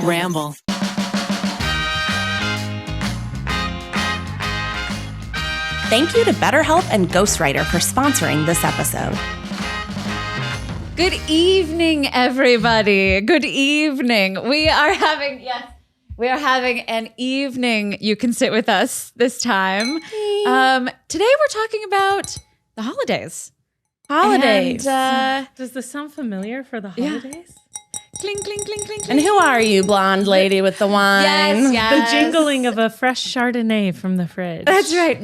Ramble. Thank you to BetterHelp and Ghostwriter for sponsoring this episode. Good evening, everybody. Good evening. We are having an evening. You can sit with us this time. Today we're talking about the holidays. Holidays. And, does this sound familiar for the holidays? Cling, cling, cling, cling, cling. And who are you, blonde lady with the wine? Yes. The jingling of a fresh Chardonnay from the fridge. That's right.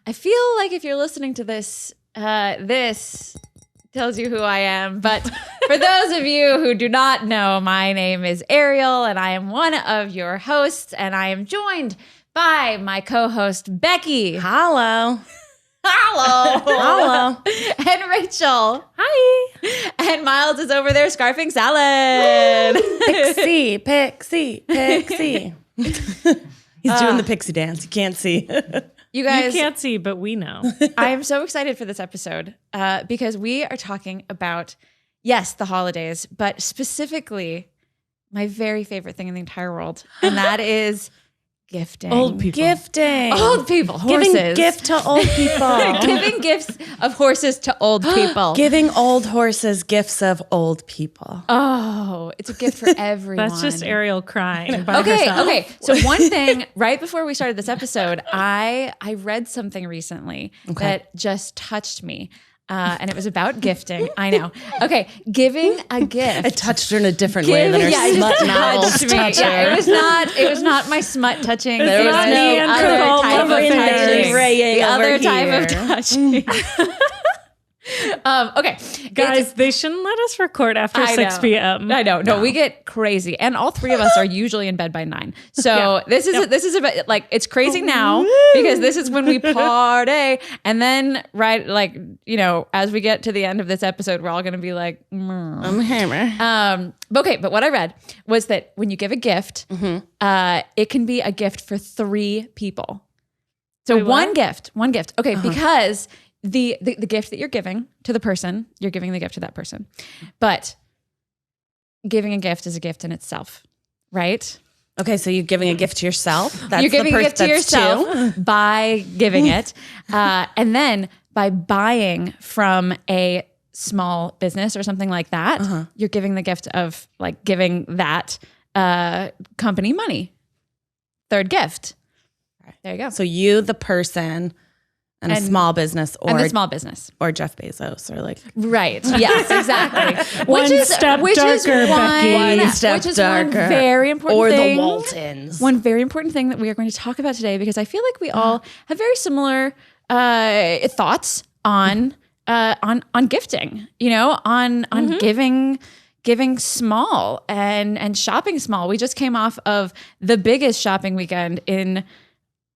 I feel like if you're listening to this, this tells you who I am. But for those of you who do not know, my name is Ariel, and I am one of your hosts, and I am joined by my co-host, Becky. Hello. Hello. And Rachel. Hi. And Miles is over there scarfing salad. Pixie. He's doing the pixie dance. You can't see. You guys. You can't see, but we know. I am so excited for this episode because we are talking about, yes, the holidays, but specifically my very favorite thing in the entire world. And that is gifting. Old people. Gifting. Old people. Horses. Giving gift to old people. Giving gifts of horses to old people. Giving old horses gifts of old people. Oh, it's a gift for everyone. That's just Ariel crying by herself. Okay. So one thing, right before we started this episode, I read something recently that just touched me. And it was about gifting. I know. Okay, giving a gift. It touched her in a different way than her smut novels touch her. Yeah, it was not my smut touching. There was no other type of Nicole touching. The other type of touching. Okay, Guys, they shouldn't let us record after 6 p.m. I know. No, we get crazy, and all three of us are usually in bed by 9. So this is about like it's crazy now because this is when we party, and then as we get to the end of this episode, we're all going to be like, I'm a hammer. but what I read was that when you give a gift, it can be a gift for 3 people. So Wait, one gift. Okay, because the gift that you're giving to the person, you're giving the gift to that person. But giving a gift is a gift in itself, right? Okay, so you're giving a gift to yourself. That's You're giving a gift to yourself 2. by giving it. And then by buying from a small business or something like that, you're giving the gift of like giving that company money. Third gift. There you go. So you, the person, and a small business, or and the small business, or Jeff Bezos, or like right? Yes, exactly. One step darker, Becky. One step darker. One very important or thing. The Waltons. One very important thing that we are going to talk about today, because I feel like we all have very similar thoughts on gifting. You know, on giving small and shopping small. We just came off of the biggest shopping weekend in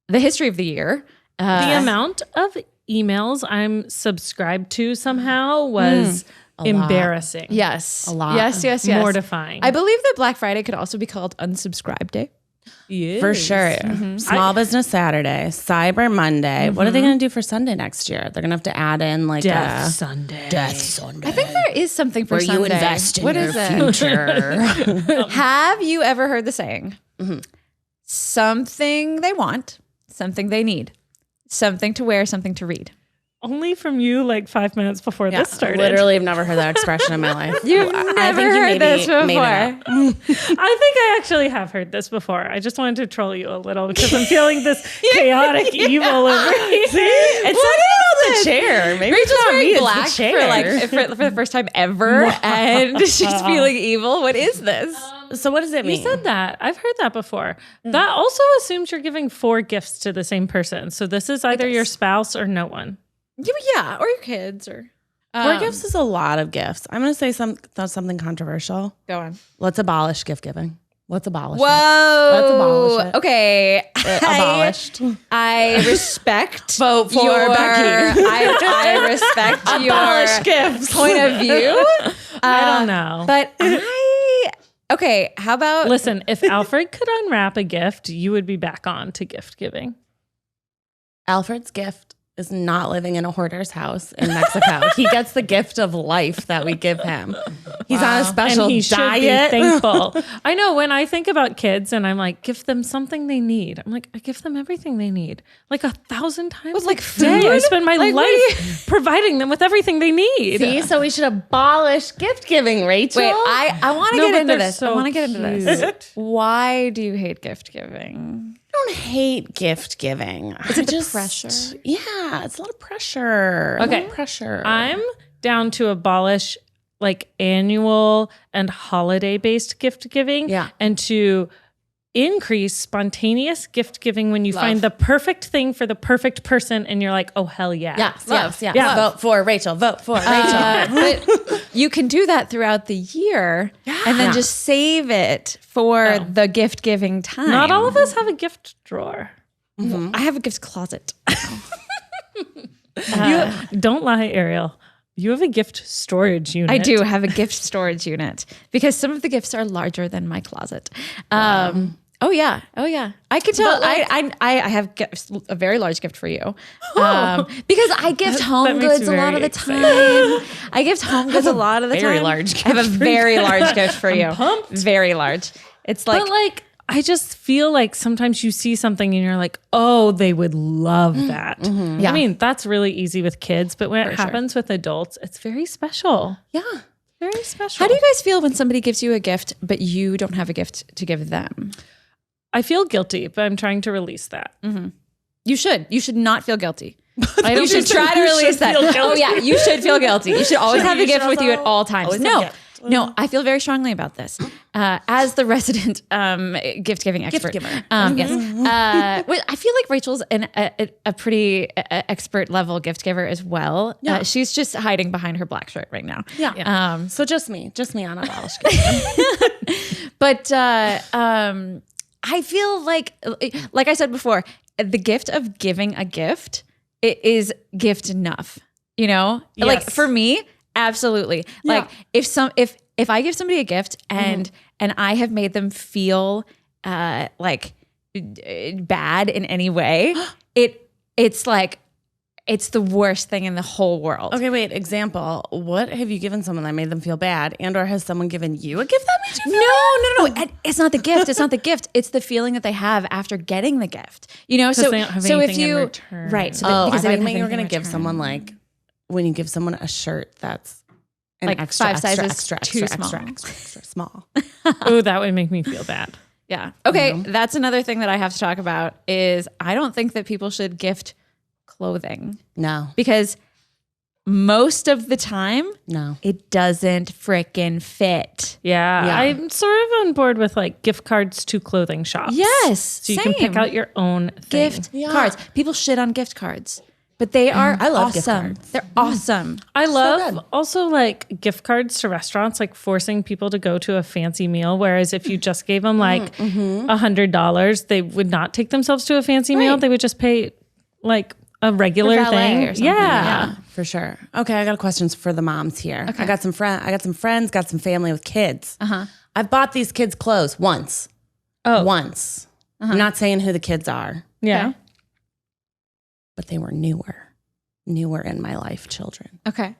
the history of the year. The amount of emails I'm subscribed to somehow was embarrassing. Yes. A lot. Yes. Mortifying. I believe that Black Friday could also be called Unsubscribe Day. Yes. For sure. Small Business Saturday, Cyber Monday. What are they going to do for Sunday next year? They're going to have to add in like Death Sunday. Death Sunday. I think there is something for where Sunday. you invest in What your is it? future. Have you ever heard the saying? Something they want, something they need. Something to wear, something to read. Only from you like 5 minutes before this started. Literally, I've never heard that expression in my life. You've never heard this before. I think I actually have heard this before. I just wanted to troll you a little because I'm feeling this chaotic evil over here. It's not about the chair. Maybe Rachel's it's not wearing me, black it's the chair. for the first time ever, and she's feeling evil. What is this? So what does it mean? You said that. I've heard that before. That also assumes you're giving 4 gifts to the same person. So this is either your spouse or no one. Yeah, or your kids, or 4 gifts is a lot of gifts. I'm going to say something controversial. Go on. Let's abolish gift giving. Let's abolish Whoa. it. Let's abolish it. Okay. Abolished. I respect Vote for your, Becky. I respect Abolish your gifts. point of view. I don't know. But okay, how about... Listen, if Alfred could unwrap a gift, you would be back on to gift giving. Alfred's gift is not living in a hoarder's house in Mexico. He gets the gift of life that we give him. He's on a special and he diet. should be thankful. I know when I think about kids and I'm like, give them something they need. I'm like, I give them everything they need. Like 1,000 times With, like, a day. I food? spend my Like, what life providing them with everything they need. See, so we should abolish gift giving, Rachel. Wait, I want to No, get but into they're this. I so want to get into this. cute. Why do you hate gift giving? don't hate gift giving. Is it the pressure? Yeah, it's a lot of pressure. Okay. A lot of pressure. I'm down to abolish like annual and holiday based gift giving. Yeah. And to increase spontaneous gift giving when you find the perfect thing for the perfect person and you're like, oh, hell yeah. Yes. Yeah. Vote for Rachel. Vote for Rachel. But you can do that throughout the year and then just save it for the gift giving time. Not all of us have a gift drawer. I have a gift closet. Don't lie, Ariel. You have a gift storage unit. I do have a gift storage unit because some of the gifts are larger than my closet. Oh yeah. I can tell. I have a very large gift for you because I gift home makes me goods a lot of very the time. I gift home goods a lot of the very time. large gift I have a very large gift for you. pumped. Very large. It's like, But like, I just feel like sometimes you see something and you're like, oh, they would love that. Yeah. I mean, that's really easy with kids, but when it happens with adults, it's very special. Yeah. Very special. how do you guys feel when somebody gives you a gift but you don't have a gift to give them? I feel guilty, but I'm trying to release that. You should. You should not feel guilty. I don't You should think try to you release should that. feel Oh guilty. yeah, you should feel guilty. You should always have a You gift should with you at also all times. always have No, a gift. no, I feel very strongly about this. As the resident gift giving expert, giver. yes. Well, I feel like Rachel's a pretty expert level gift giver as well. Yeah. She's just hiding behind her black shirt right now. Yeah. So just me on Abolish gift. But I feel like I said before, the gift of giving a gift is gift enough. You know, like Yes. for me, absolutely. Like if I give somebody a gift and I have made them feel like bad in any way, it's like it's the worst thing in the whole world. Okay, wait. Example. What have you given someone that made them feel bad, and or has someone given you a gift that made you feel bad? No. And it's not the gift. It's not the gift. It's the feeling that they have after getting the gift. You know, so they don't have so if anything in you return. right, so Oh, because I they thought didn't you have were going to anything in give someone return. like when you give someone a shirt that's an Like extra, 5 sizes extra, too extra, small. extra small. Oh, that would make me feel bad. Yeah. Okay. That's another thing that I have to talk about is I don't think that people should gift clothing No, because most of the time no. it doesn't frickin' fit. Yeah, Yeah. I'm sort of on board with like gift cards to clothing shops. Yes. So you can pick out your own thing. gift Yeah. cards. People shit on gift cards, but they are I love gift awesome. cards. They're awesome. I good. love also like gift cards to restaurants, like forcing people to go to a fancy meal. Whereas if you just gave them like $100, they would not take themselves to a fancy meal. Right. They would just pay like a regular valet thing. or something. Yeah. For sure. Okay, I got questions for the moms here. I got some friends, got some family with kids. I've bought these kids clothes once. Once. I'm not saying who the kids are, Yeah. but they were newer in my life children. Okay.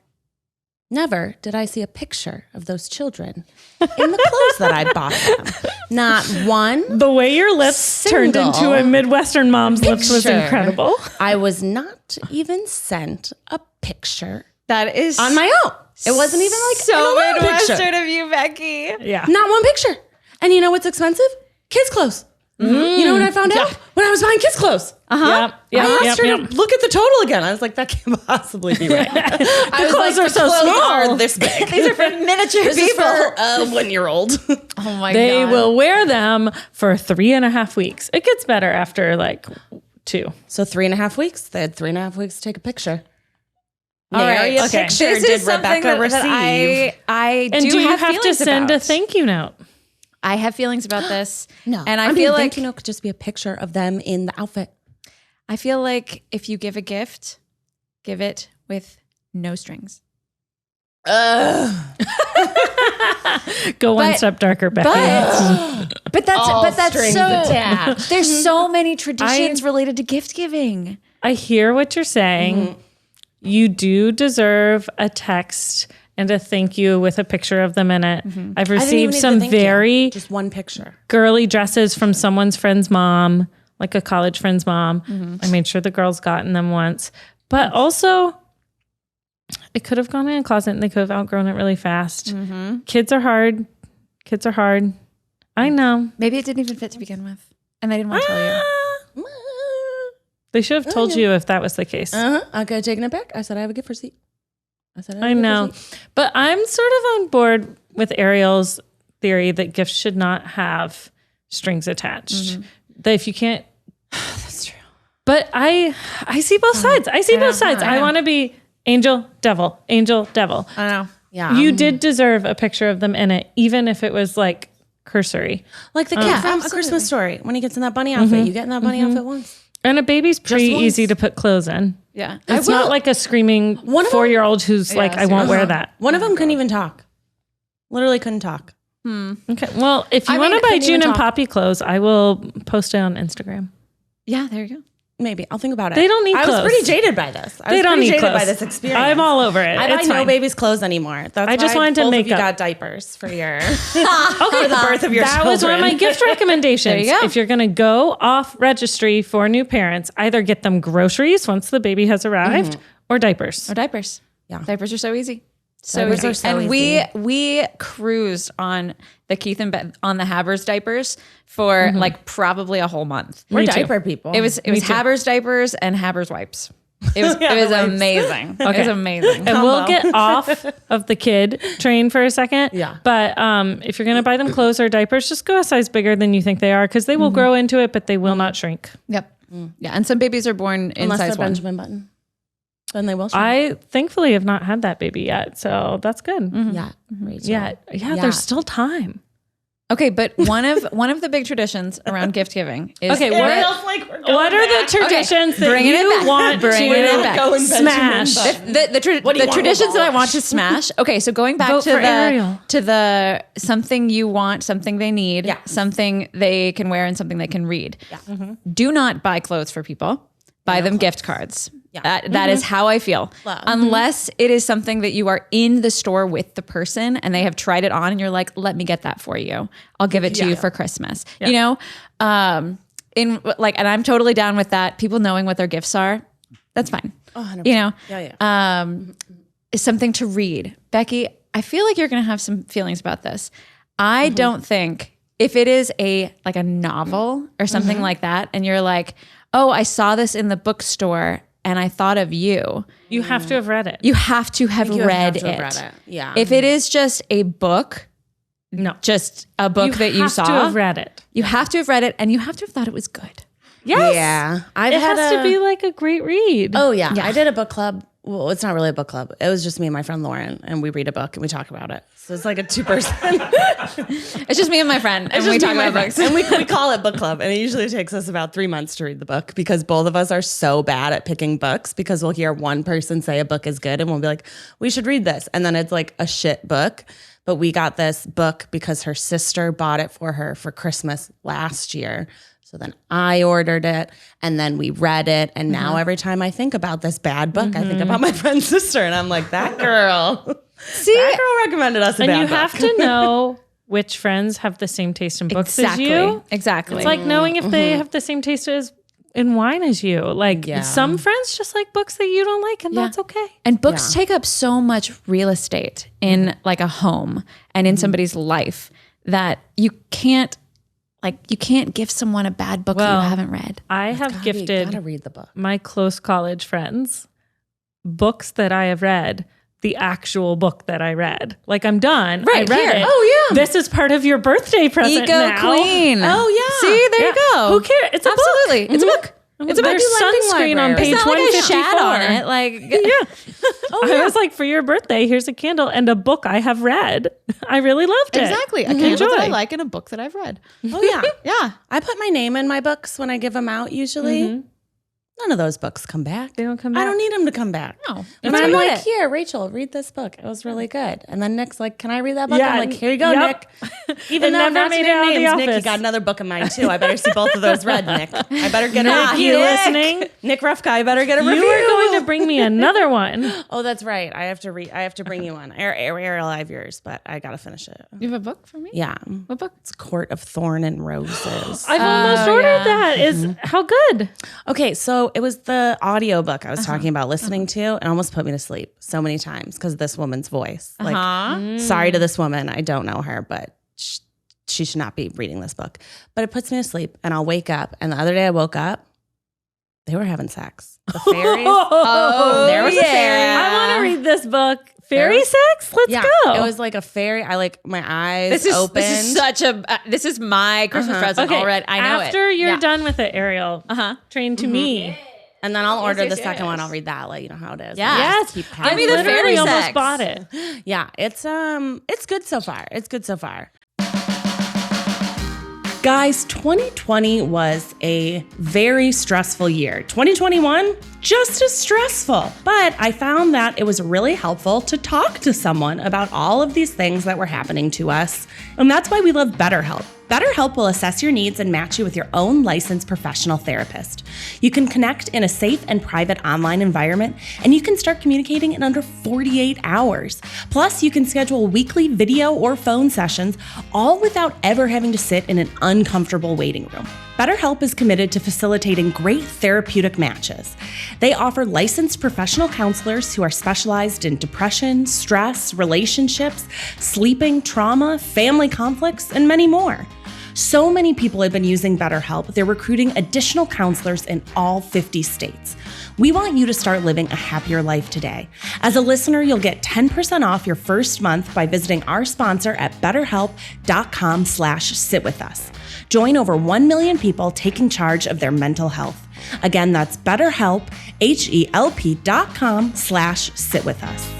Never did I see a picture of those children in the clothes that I bought them. Not one. The way your lips turned Single into a Midwestern mom's lips was picture. incredible. I was not even sent a picture That is on my own. It wasn't even like so an around picture. Midwestern of you, Becky. Yeah. Not one picture. And you know what's expensive? Kids' clothes. You know what I found out? When I was buying kids' clothes. Yep. I asked her to look at the total again. I was like, that can't possibly be right. The clothes are so small. Are this big. These are for miniature This is people. for a 1-year-old. Oh my They god. will wear them for 3.5 weeks. It gets better after like 2. So 3.5 weeks. They had 3.5 weeks to take a picture. All right. Nary a Okay. picture This did is something Rebecca that receive. I And do you have to feelings send a about. thank you note? I have feelings about this. No. And I mean, feel thank like you know, could just be a picture of them in the outfit. I feel like if you give a gift, give it with no strings. Go one But- step darker, Becky. But that's All but that's strings so attached. there's so many traditions related to gift giving. I hear what you're saying. Mm-hmm. You do deserve a text and a thank you with a picture of them in it. Mm-hmm. I've received some very just one picture, girly dresses from someone's friend's mom, like a college friend's mom. Mm-hmm. I made sure the girls gotten them once. But also, it could have gone in a closet and they could have outgrown it really fast. Mm-hmm. Kids are hard. Kids are hard. I know. Maybe it didn't even fit to begin with. And they didn't want to tell you. They should have told you if that was the case. I could have taken it back. I said I have a gift receipt. I know. But I'm sort of on board with Ariel's theory that gifts should not have strings attached. That if you can't... That's true. But I see both sides. I see both sides. I want to be angel, devil, angel, devil. I know. Yeah. You did deserve a picture of them in it, even if it was like cursory. Like the kid from A Christmas Story. When he gets in that bunny outfit, you get in that bunny outfit once. And a baby's pretty once. easy to put clothes in. Yeah. It's not like a screaming 4-year-old who's like, I won't wear that. One of them couldn't even talk. Literally couldn't talk. Okay. Well, if you want to buy June and Poppy clothes, I will post it on Instagram. Yeah, there you go. Maybe. I'll think about it. They don't need I clothes. was pretty jaded by this. They don't need jaded clothes. by this experience. I'm all over it. I buy It's no fine. baby's clothes anymore. That's I just why wanted to both make of you up. got diapers for your for the birth of your That children. was one of my gift recommendations. There you go. If you're going to go off registry for new parents, either get them groceries once the baby has arrived or diapers. Or diapers. Yeah. Diapers are so easy. So Diapers easy. are so and easy. we cruised on the Keith and on the Haber's diapers for like probably a whole month. We're Me too. diaper people. It was Haber's diapers and Haber's wipes. It was Yeah, it was the wipes. amazing. It was amazing. And we'll get off of the kid train for a second. Yeah. But if you're going to buy them clothes or diapers, just go a size bigger than you think they are because they will grow into it, but they will not shrink. Yep. Yeah, and some babies are born in unless size they're 1. Benjamin Button. Then they will shrink. I thankfully have not had that baby yet. So that's good. Yeah. Rachel. Yeah. There's still time. Okay, but one of the big traditions around gift giving is Okay, what are the traditions that Bringing it you back. want Bringing to it back. Going smash? the traditions that I want to smash. Okay, so going back Vote to for Ariel. the something you want, something they need, Yeah. something they can wear, and something they can read. Yeah. Do not buy clothes for people. Buy them gift cards. Yeah. That is how I feel. Unless it is something that you are in the store with the person and they have tried it on and you're like, let me get that for you. I'll give it to you for Christmas. You know? And I'm totally down with that. People knowing what their gifts are, that's fine. 100%. You know? Yeah. Is something to read. Becky, I feel like you're gonna have some feelings about this. I don't think if it is a novel or something like that, and you're like, oh, I saw this in the bookstore and I thought of you. You have to have read it. You have to have You read have to it. have read it. Yeah. If it is just a book, No. just a book that you saw, have to have read it. you have to have read it and you have to have thought it was good. Yes. Yeah. It has to be like a great read. Oh yeah. I did a book club. Well, it's not really a book club. It was just me and my friend Lauren, and we read a book and we talk about it. So it's like a 2-person. It's just me and my friend and we talk about books. And we call it book club. And it usually takes us about 3 months to read the book because both of us are so bad at picking books because we'll hear one person say a book is good and we'll be like, we should read this. And then it's like a shit book. But we got this book because her sister bought it for her for Christmas last year. So then I ordered it and then we read it. And now every time I think about this bad book, I think about my friend's sister. And I'm like, that girl. That girl recommended us a And bad you book. have to know which friends have the same taste in books as you. Exactly. It's like knowing if they have the same taste in wine as you. Like Yeah. some friends just like books that you don't like, and that's okay. And books take up so much real estate in like a home and in somebody's life that you can't give someone a bad book that Well, you haven't read. I have You gifted gotta read the book. my close college friends books that I have read, the actual book that I read. Like I'm done. Right, I read here. it. Oh, yeah. This is part of your birthday present Eco now. Queen. Oh, yeah. See, there Yeah. you go. Who cares? It's a book. Absolutely. It's a book. It's a book. There's sunscreen on library. page It's not like a 154. shat on it. Like, I was like, for your birthday, here's a candle and a book I have read. I really loved it. exactly. A candle that I Enjoy. like and a book that I've read. Oh, yeah. Yeah. I put my name in my books when I give them out usually. None of those books come back. They don't come back. I don't need them to come back. No. And I'm like, here, Rachel, read this book. It was really good. And then Nick's like, can I read that book? Yeah, I'm like, here you go, yep. Nick. Even though never I'm not made to it out of name the names, Nick, you office. got another book of mine too. I better see both of those read, Nick. I better get a review. You listening? Nick Ruffka, I better get a review. You are going to bring me another one. Oh, that's right. I have to bring you one. Ariel, I have yours, but I got to finish it. You have a book for me? Yeah. What book? It's Court of Thorn and Roses. I've almost ordered that. How good? Okay, so it was the audiobook I was talking about listening to. It almost put me to sleep so many times because of this woman's voice. Like, sorry to this woman. I don't know her, but she should not be reading this book. But it puts me to sleep and I'll wake up. And the other day I woke up, they were having sex. The fairies. There was a fairy. I want to read this book. Fairy sex? Let's go. It was like a fairy. I like my eyes opened. This is such a. This is my Christmas present already. I know After it. you're done with it, Ariel, train to me. And then I'll order the second one. I'll read that. Let you know how it is. Yeah. Yes. Keep Give passing. me the Literally fairy almost sex. bought it. Yeah, it's good so far. It's good so far. Guys, 2020 was a very stressful year. 2021, just as stressful. But I found that it was really helpful to talk to someone about all of these things that were happening to us. And that's why we love BetterHelp. BetterHelp will assess your needs and match you with your own licensed professional therapist. You can connect in a safe and private online environment, and you can start communicating in under 48 hours. Plus, you can schedule weekly video or phone sessions, all without ever having to sit in an uncomfortable waiting room. BetterHelp is committed to facilitating great therapeutic matches. They offer licensed professional counselors who are specialized in depression, stress, relationships, sleeping, trauma, family conflicts, and many more. So many people have been using BetterHelp, they're recruiting additional counselors in all 50 states. We want you to start living a happier life today. As a listener, you'll get 10% off your first month by visiting our sponsor at betterhelp.com/sitwithus. Join over 1 million people taking charge of their mental health. Again, that's BetterHelp, HELP.com/sitwithus.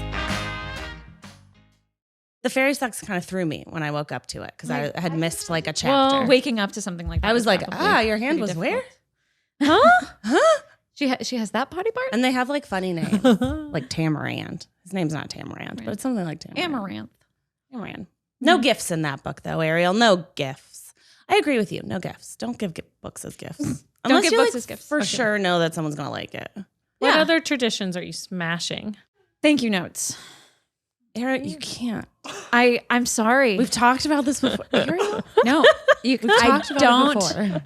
The fairy sex kind of threw me when I woke up to it because I had missed like a chapter. Well, waking up to something like that. I was like, probably your hand pretty was difficult. where? Huh? She has that body part? And they have like funny names, like Tamarand. His name's not Tamarand, but it's something like Tamarand. Amaranth. Tamarand. No gifts in that book though, Ariel. No gifts. I agree with you. No gifts. Don't give books as gifts. Unless give you books like, as gifts. for Okay. sure know that someone's gonna like it. What Yeah. other traditions are you smashing? Thank you notes. Ariel, you can't. I'm sorry. We've talked about this before. Ariel? No, you. We've talked about it before.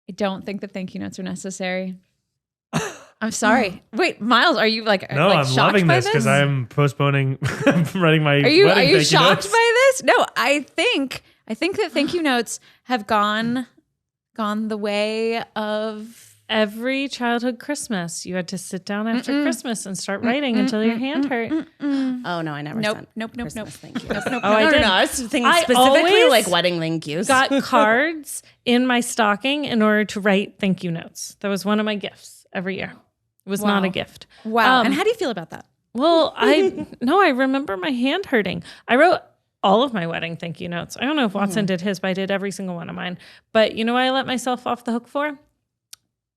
I don't think that thank you notes are necessary. I'm sorry. Wait, Miles, are you like No, I'm shocked loving by this because I'm postponing. I'm writing my. Are you wedding thank you shocked notes. by this? No, I think that thank you notes have gone the way of Every childhood Christmas, you had to sit down after Christmas and start writing until your hand hurt. Oh no, I never Nope, sent nope, nope, Christmas nope. thank you. I did. No. I was thinking I specifically always like wedding thank yous. Got cards in my stocking in order to write thank you notes. That was one of my gifts every year. It was not a gift. Wow. And how do you feel about that? Well, I remember my hand hurting. I wrote all of my wedding thank you notes. I don't know if Watson did his, but I did every single one of mine. But you know what I let myself off the hook for?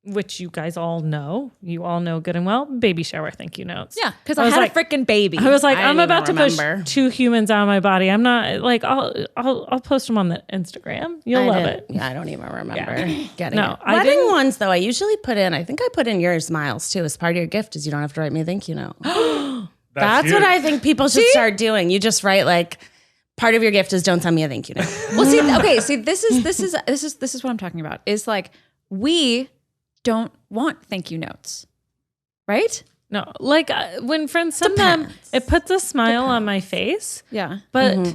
Which you guys all know. You all know good and well. Baby shower thank you notes. Yeah, because I had a freaking baby. I was like, I I'm didn't about to even push remember. 2 humans out of my body. I'm not like I'll post them on the Instagram. You'll love it. Yeah, I don't even remember getting No, it. I Wedding didn't- ones though, I usually put in. I think I put in yours, Miles, too. As part of your gift, is you don't have to write me a thank you note. That's what huge. I think people should start doing. You just write like, part of your gift is don't send me a thank you note. Well, see, okay, this is what I'm talking about. Is like we don't want thank you notes, right? No, like when friends send them, it puts a smile on my face. Yeah. But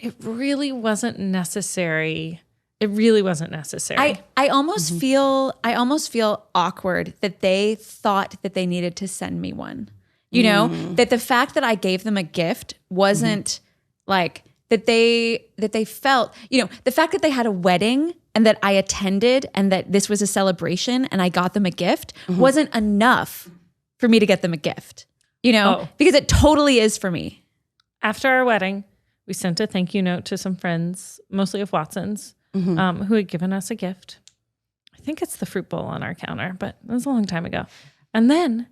it really wasn't necessary. It really wasn't necessary. I almost feel awkward that they thought that they needed to send me one. You know, that the fact that I gave them a gift wasn't like that they felt, you know, the fact that they had a wedding and that I attended and that this was a celebration and I got them a gift wasn't enough for me to get them a gift. You know, because it totally is for me. After our wedding, we sent a thank you note to some friends, mostly of Watson's, who had given us a gift. I I think it's the fruit bowl on our counter, but it was a long time ago. And then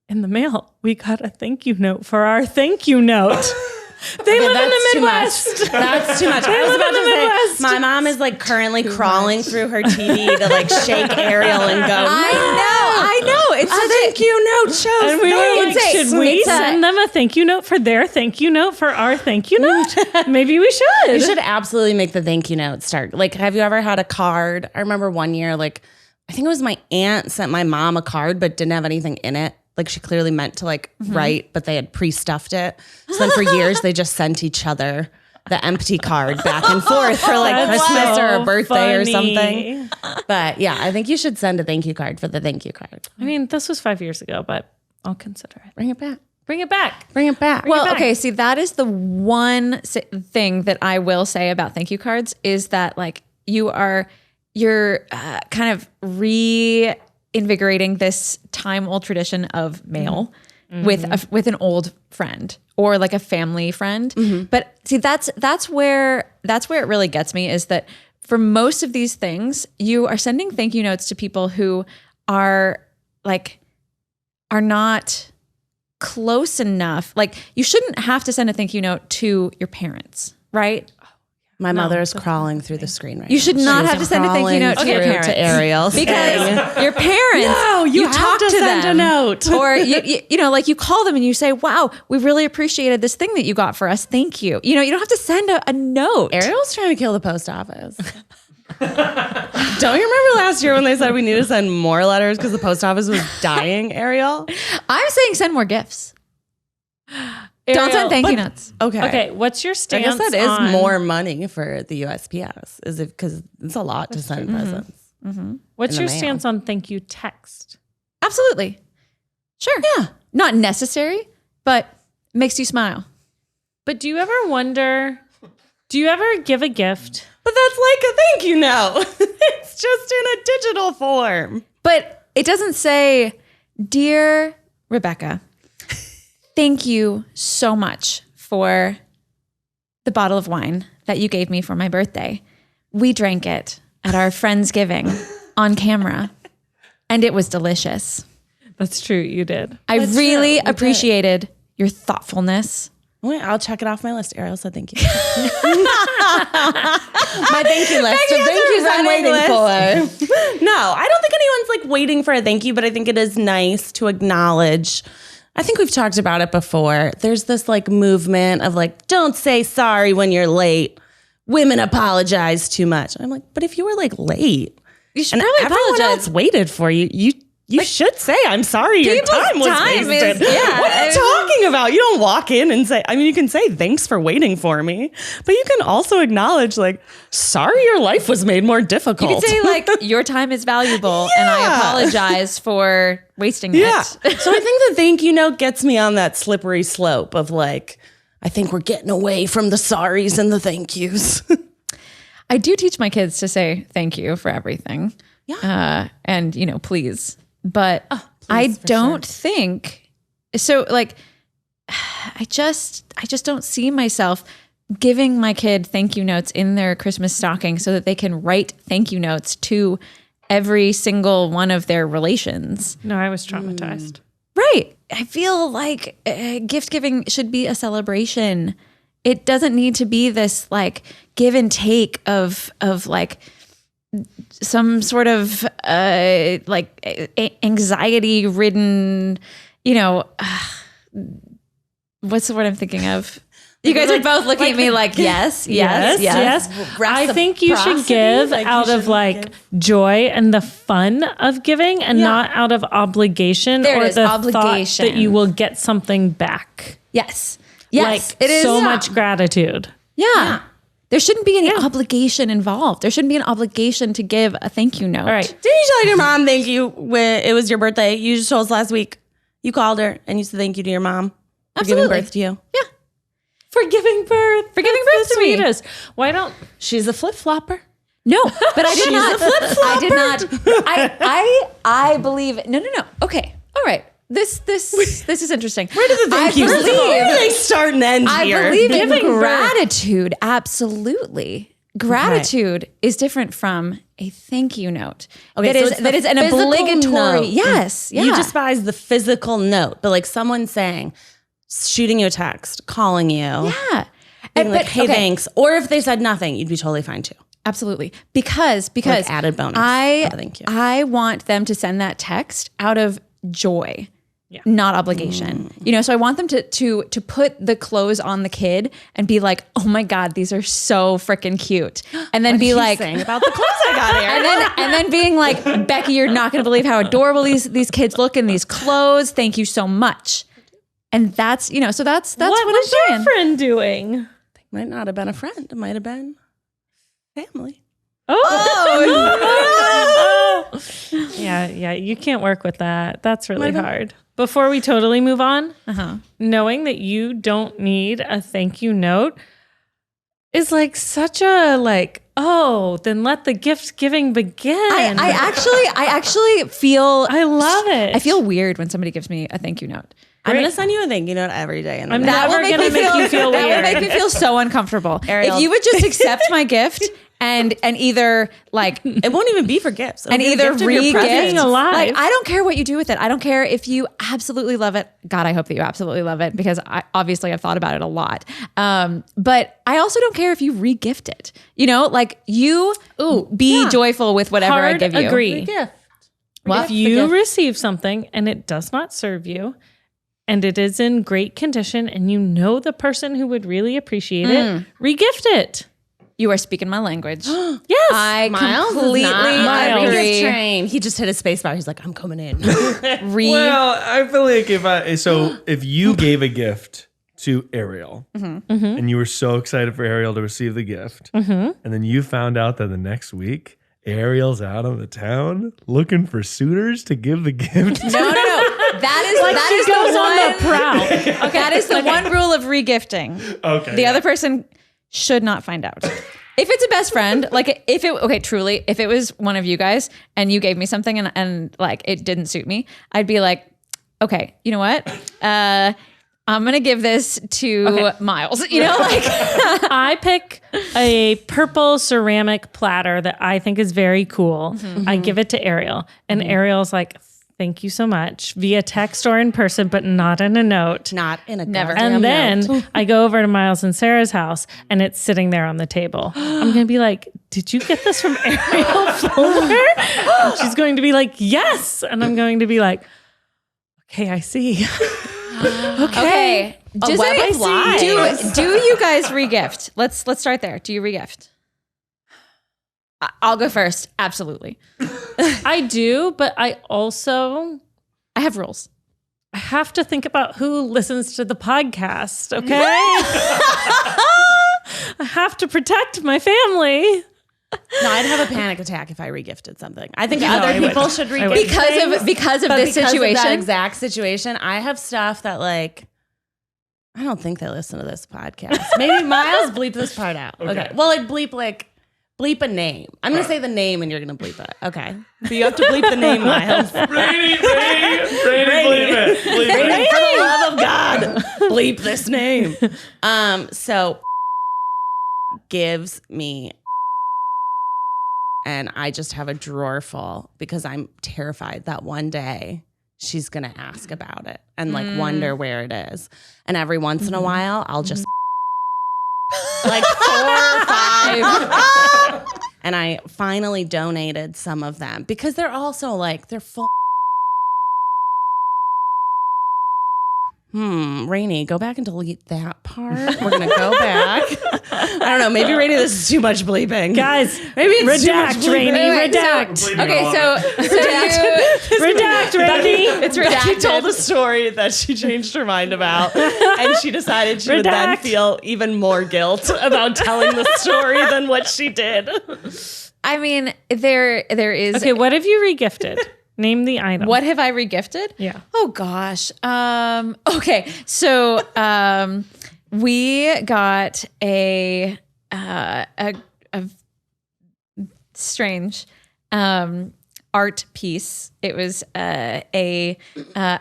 in the mail, we got a thank you note for our thank you note. They live in the Midwest. That's too much. I was about to say, my mom is like currently crawling through her TV to like shake Ariel and go, I know. It's such thank you note shows. And we were like, should we send them a thank you note for their thank you note for our thank you note? Maybe we should. You should absolutely make the thank you note start. Like, have you ever had a card? I remember one year, like, I think it was my aunt sent my mom a card, but didn't have anything in it. Like she clearly meant to like write, but they had pre-stuffed it. So then for years they just sent each other the empty card back and forth for like Christmas or a birthday or something. But yeah, I think you should send a thank you card for the thank you card. I mean, this was 5 years ago, but I'll consider it. Bring it back. Bring it back. Bring it back. Well, okay, see, that is the one thing that I will say about thank you cards is that like you're kind of reinvigorating this time-old tradition of mail with an old friend or like a family friend. But see, that's where it really gets me is that for most of these things, you are sending thank you notes to people who are not close enough. Like you shouldn't have to send a thank you note to your parents, right? My mother is crawling through the screen right now. You should not have to send a thank you note to your parents. To Ariel. Because your parents, No, you have talk to send them, a note. Or, you know, like you call them and you say, wow, we really appreciated this thing that you got for us. Thank you. You know, you don't have to send a note. Ariel's trying to kill the post office. Don't you remember last year when they said we need to send more letters because the post office was dying, Ariel? I'm saying send more gifts. Don't send thank you notes. Okay. What's your I stance guess that is on, more money for the USPS, is it because it's a lot to send presents. What's in your the mail. stance on thank you text? Absolutely. Sure. Yeah. Not necessary, but makes you smile. But do you ever give a gift? But that's like a thank you note. It's just in a digital form. But it doesn't say, dear Rebecca, thank you so much for the bottle of wine that you gave me for my birthday. We drank it at our Friendsgiving on camera, and it was delicious. That's true. You did. I really appreciated your thoughtfulness. Wait, I'll check it off my list. Ariel said thank you. My thank you list of thank yous I'm waiting for. No, I don't think anyone's like waiting for a thank you, but I think it is nice to acknowledge. I think we've talked about it before. There's this like movement of like, don't say sorry when you're late. Women apologize too much. I'm like, but if you were like late, You should and probably everyone apologize. else waited for you, you should say, I'm sorry your time was wasted. What are you talking about? You don't walk in and say, I mean, you can say thanks for waiting for me, but you can also acknowledge like, sorry your life was made more difficult. You could say like, your time is valuable and I apologize for wasting it. So I think the thank you note gets me on that slippery slope of like, I think we're getting away from the sorries and the thank yous. I do teach my kids to say thank you for everything. Yeah. And, you know, please. But I don't think so. Like, I just don't see myself giving my kid thank you notes in their Christmas stocking so that they can write thank you notes to every single one of their relations. No, I was traumatized. Right. I feel like gift giving should be a celebration. It doesn't need to be this like give and take of like some sort of anxiety ridden, you know, what's the word I'm thinking of? You guys are both looking at me like, yes. I think you should give out of like joy and the fun of giving and not out of obligation or the thought that you will get something back. Yes. Like it is so much gratitude. Yeah. There shouldn't be any obligation involved. There shouldn't be an obligation to give a thank you note. All right. Didn't you tell your mom thank you when it was your birthday? You just told us last week. You called her and you said thank you to your mom for giving birth to you. Yeah. For giving birth. For giving birth to me. Sweetest. Why don't... She's a flip-flopper. No, but I did not. flip-flopper. I did not. I believe. No. Okay. All right. This is interesting. Where do the thank yous? Where do they start and end here? I believe in gratitude. Absolutely. gratitude is different from a thank you note. Okay, that so is it's that the is an physical obligatory. note. Yes, yeah. You despise the physical note, but like someone saying, shooting you a text, calling you, yeah. being like, hey, okay. thanks. Or if they said nothing, you'd be totally fine too. Absolutely. Because Like added bonus. Thank you. I want them to send that text out of joy. Not obligation. You know, so I want them to put the clothes on the kid and be like, oh my God, these are so freaking cute. And then be like, saying about the clothes I got here. and then being like, Becky, you're not gonna believe how adorable these kids look in these clothes. Thank you so much. And that's, you know, so that's what was I'm your saying. friend doing? Might not have been a friend. It might have been family. Yeah, you can't work with that. That's really hard. Before we totally move on, knowing that you don't need a thank you note is like such a like, oh, then let the gift giving begin. I actually feel I love it. I feel weird when somebody gives me a thank you note. I'm going to send you a thank you note every day. And I'm that never going to make you feel that weird. would make me feel so uncomfortable. Ariel. If you would just accept my gift and either like it won't even be for gifts. It'll and be a either gift of your re-gift, presence. Being alive. like I don't care what you do with it. I don't care if you absolutely love it. God, I hope that you absolutely love it because I obviously I've thought about it a lot. But I also don't care if you re-gift it. You know, like you be joyful with whatever I Hard give you. agree. Well, If you receive something and it does not serve you and it is in great condition and you know the person who would really appreciate it, re-gift it. you are speaking my language. Yes. I Miles is completely not on the agree. re-gift train. He just hit his space bar. He's like, I'm coming in. Well, I feel like if you gave a gift to Ariel and you were so excited for Ariel to receive the gift, and then you found out that the next week Ariel's out of the town looking for suitors to give the gift. No. That is goes the on one. the prowl. Okay, that is the one rule of regifting. Okay. The other person should not find out. If it's a best friend, like if it was one of you guys and you gave me something and like it didn't suit me, I'd be like, okay, you know what? I'm going to give this to Miles, you know, like I pick a purple ceramic platter that I think is very cool. I give it to Ariel and Ariel's like, thank you so much via text or in person, but not in a note. Not in a Never. goddamn And note. then I go over to Miles and Sarah's house and it's sitting there on the table. I'm going to be like, did you get this from Ariel Fuller? And she's going to be like, yes. And I'm going to be like, okay, I see. okay. Does web it- of lies. do you guys regift? Let's start there. Do you regift? I'll go first. Absolutely. I do, but I also I have rules. I have to think about who listens to the podcast, okay? I have to protect my family. No, I'd have a panic attack if I regifted something. I think other people should regift Because of but this because of situation. that exact situation, I have stuff that like I don't think they listen to this podcast. Maybe Miles bleep this part out. Okay. Well, like bleep a name. I'm gonna say the name and you're gonna bleep it. Okay. But you have to bleep the name, Miles. Rainie, believe it. Believe it. For the love of God, bleep this name. So gives me, and I just have a drawer full because I'm terrified that one day she's gonna ask about it and like wonder where it is. And every once in a while, I'll just like 4 or 5. And I finally donated some of them because they're also like, they're full. Rainie, go back and delete that part. We're going to go back. I don't know. Maybe, Rainie, this is too much bleeping. Guys, maybe it's too much redact, bleeping. Rainie, Wait, redact. Okay, so Redact, Rainie. it's Becky redacted. told a story that she changed her mind about, and she decided she would then Redact. feel even more guilt about telling the story than what she did. I mean, there is. Okay, what have you regifted? Name the item. What have I regifted? Yeah. Oh gosh. Okay. So we got a strange art piece. It was I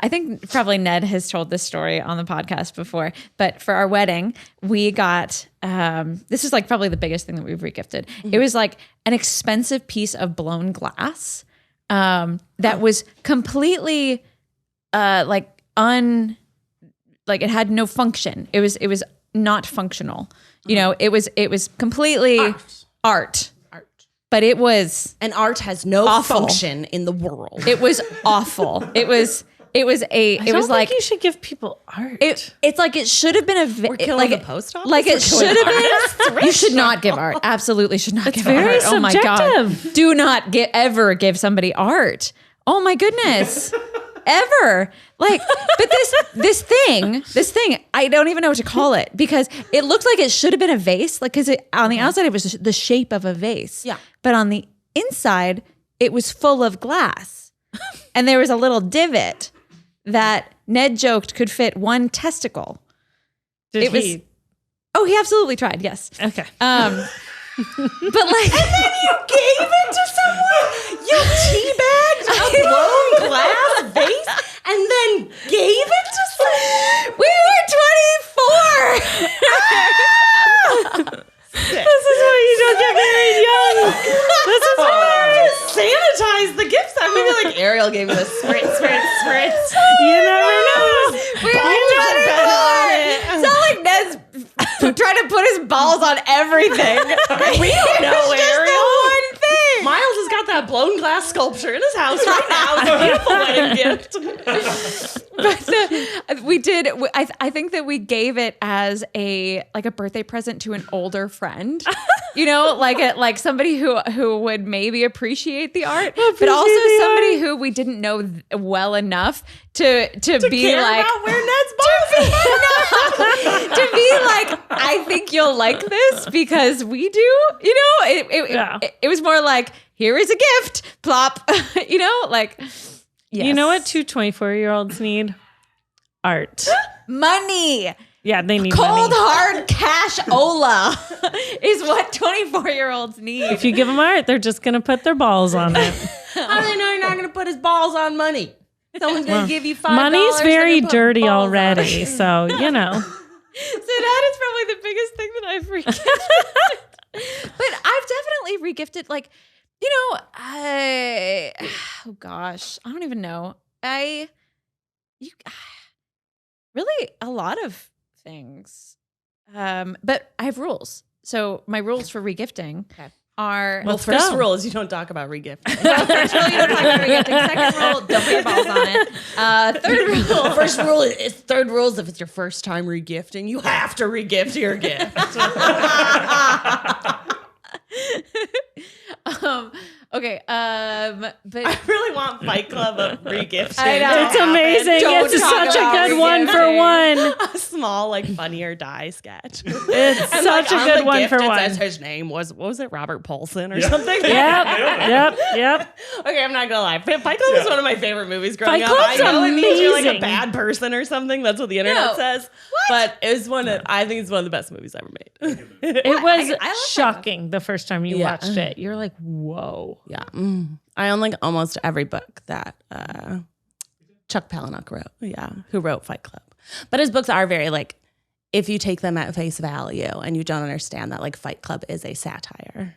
think probably Ned has told this story on the podcast before, but for our wedding, we got, this is like probably the biggest thing that we've regifted. It was like an expensive piece of blown glass that was completely like it had no function. It was not functional. You know, it was completely art. But it was, and art has no awful. function in the world. It was awful. It was like you should give people art. It's like it should have been We're killing like the post office. like it should have been. You should not give art. Absolutely should not give very art. Oh my god! subjective. Do not ever give somebody art. Oh my goodness. Ever. Like, but this thing, I don't even know what to call it because it looked like it should have been a vase. Like, because on the outside it was the shape of a vase. Yeah. But on the inside, it was full of glass. And there was a little divot that Ned joked could fit one testicle. Did he? Oh, he absolutely tried. Yes. Okay. But like, And then you gave it to someone. You teabagged a blown glass vase and then gave it to someone. we were 24. This is why you don't get married young. This is why. Sanitize the gifts. I'm gonna be like, Ariel gave me the spritz. You never know. We were 24. It's not like Ned's trying to put his balls on everything. We don't know, It's just Ariel. the one thing. Miles has got that blown glass sculpture in his house right now. It's a beautiful wedding gift. But we did. I think that we gave it as a birthday present to an older friend. You know, like somebody who would maybe appreciate the art, but also somebody who we didn't know well enough to be Care like about where Ned's balls to be like, I think you'll like this because we do. You know, it was more like, here is a gift, plop. You know, like. Yes. You know what 2 24-year-olds need? Art. Money. Yeah, they need Cold money. hard cash ola is what 24-year-olds need. If you give them art, they're just going to put their balls on it. How do they know you're not going to put his balls on money? Someone's going to give you $5. Money's very dirty balls on already, it. so, you know. So that is probably the biggest thing that I've regifted. But I've definitely regifted, like, you know, oh gosh, I don't even know. Really a lot of things. But I have rules. So my rules for regifting are Well, first rule is you don't talk about regifting. first rule, you don't talk about regifting. Second rule, don't put your balls on it. Third rule, Third rule is if it's your first time regifting, you have to regift your gift. Okay. But I really want Fight Club of regifting. I know. It's amazing. Don't It's talk such a about good one for regifting. one. A small, like, Funny or Die sketch. It's And, such like, a on good the one gift, for it one. says his name was, what was it, Robert Paulson or something? Yep. Okay, I'm not gonna lie. Fight Club is one of my favorite movies growing Fight up. Club's I know it means you're like a amazing. bad person or something. That's what the internet No. says. But it was I think it's one of the best movies ever made. It was I love shocking the first time you Yeah. watched it. You're like, whoa. Yeah. I own like almost every book that Chuck Palahniuk wrote. Yeah. Who wrote Fight Club. But his books are very like, if you take them at face value and you don't understand that like Fight Club is a satire,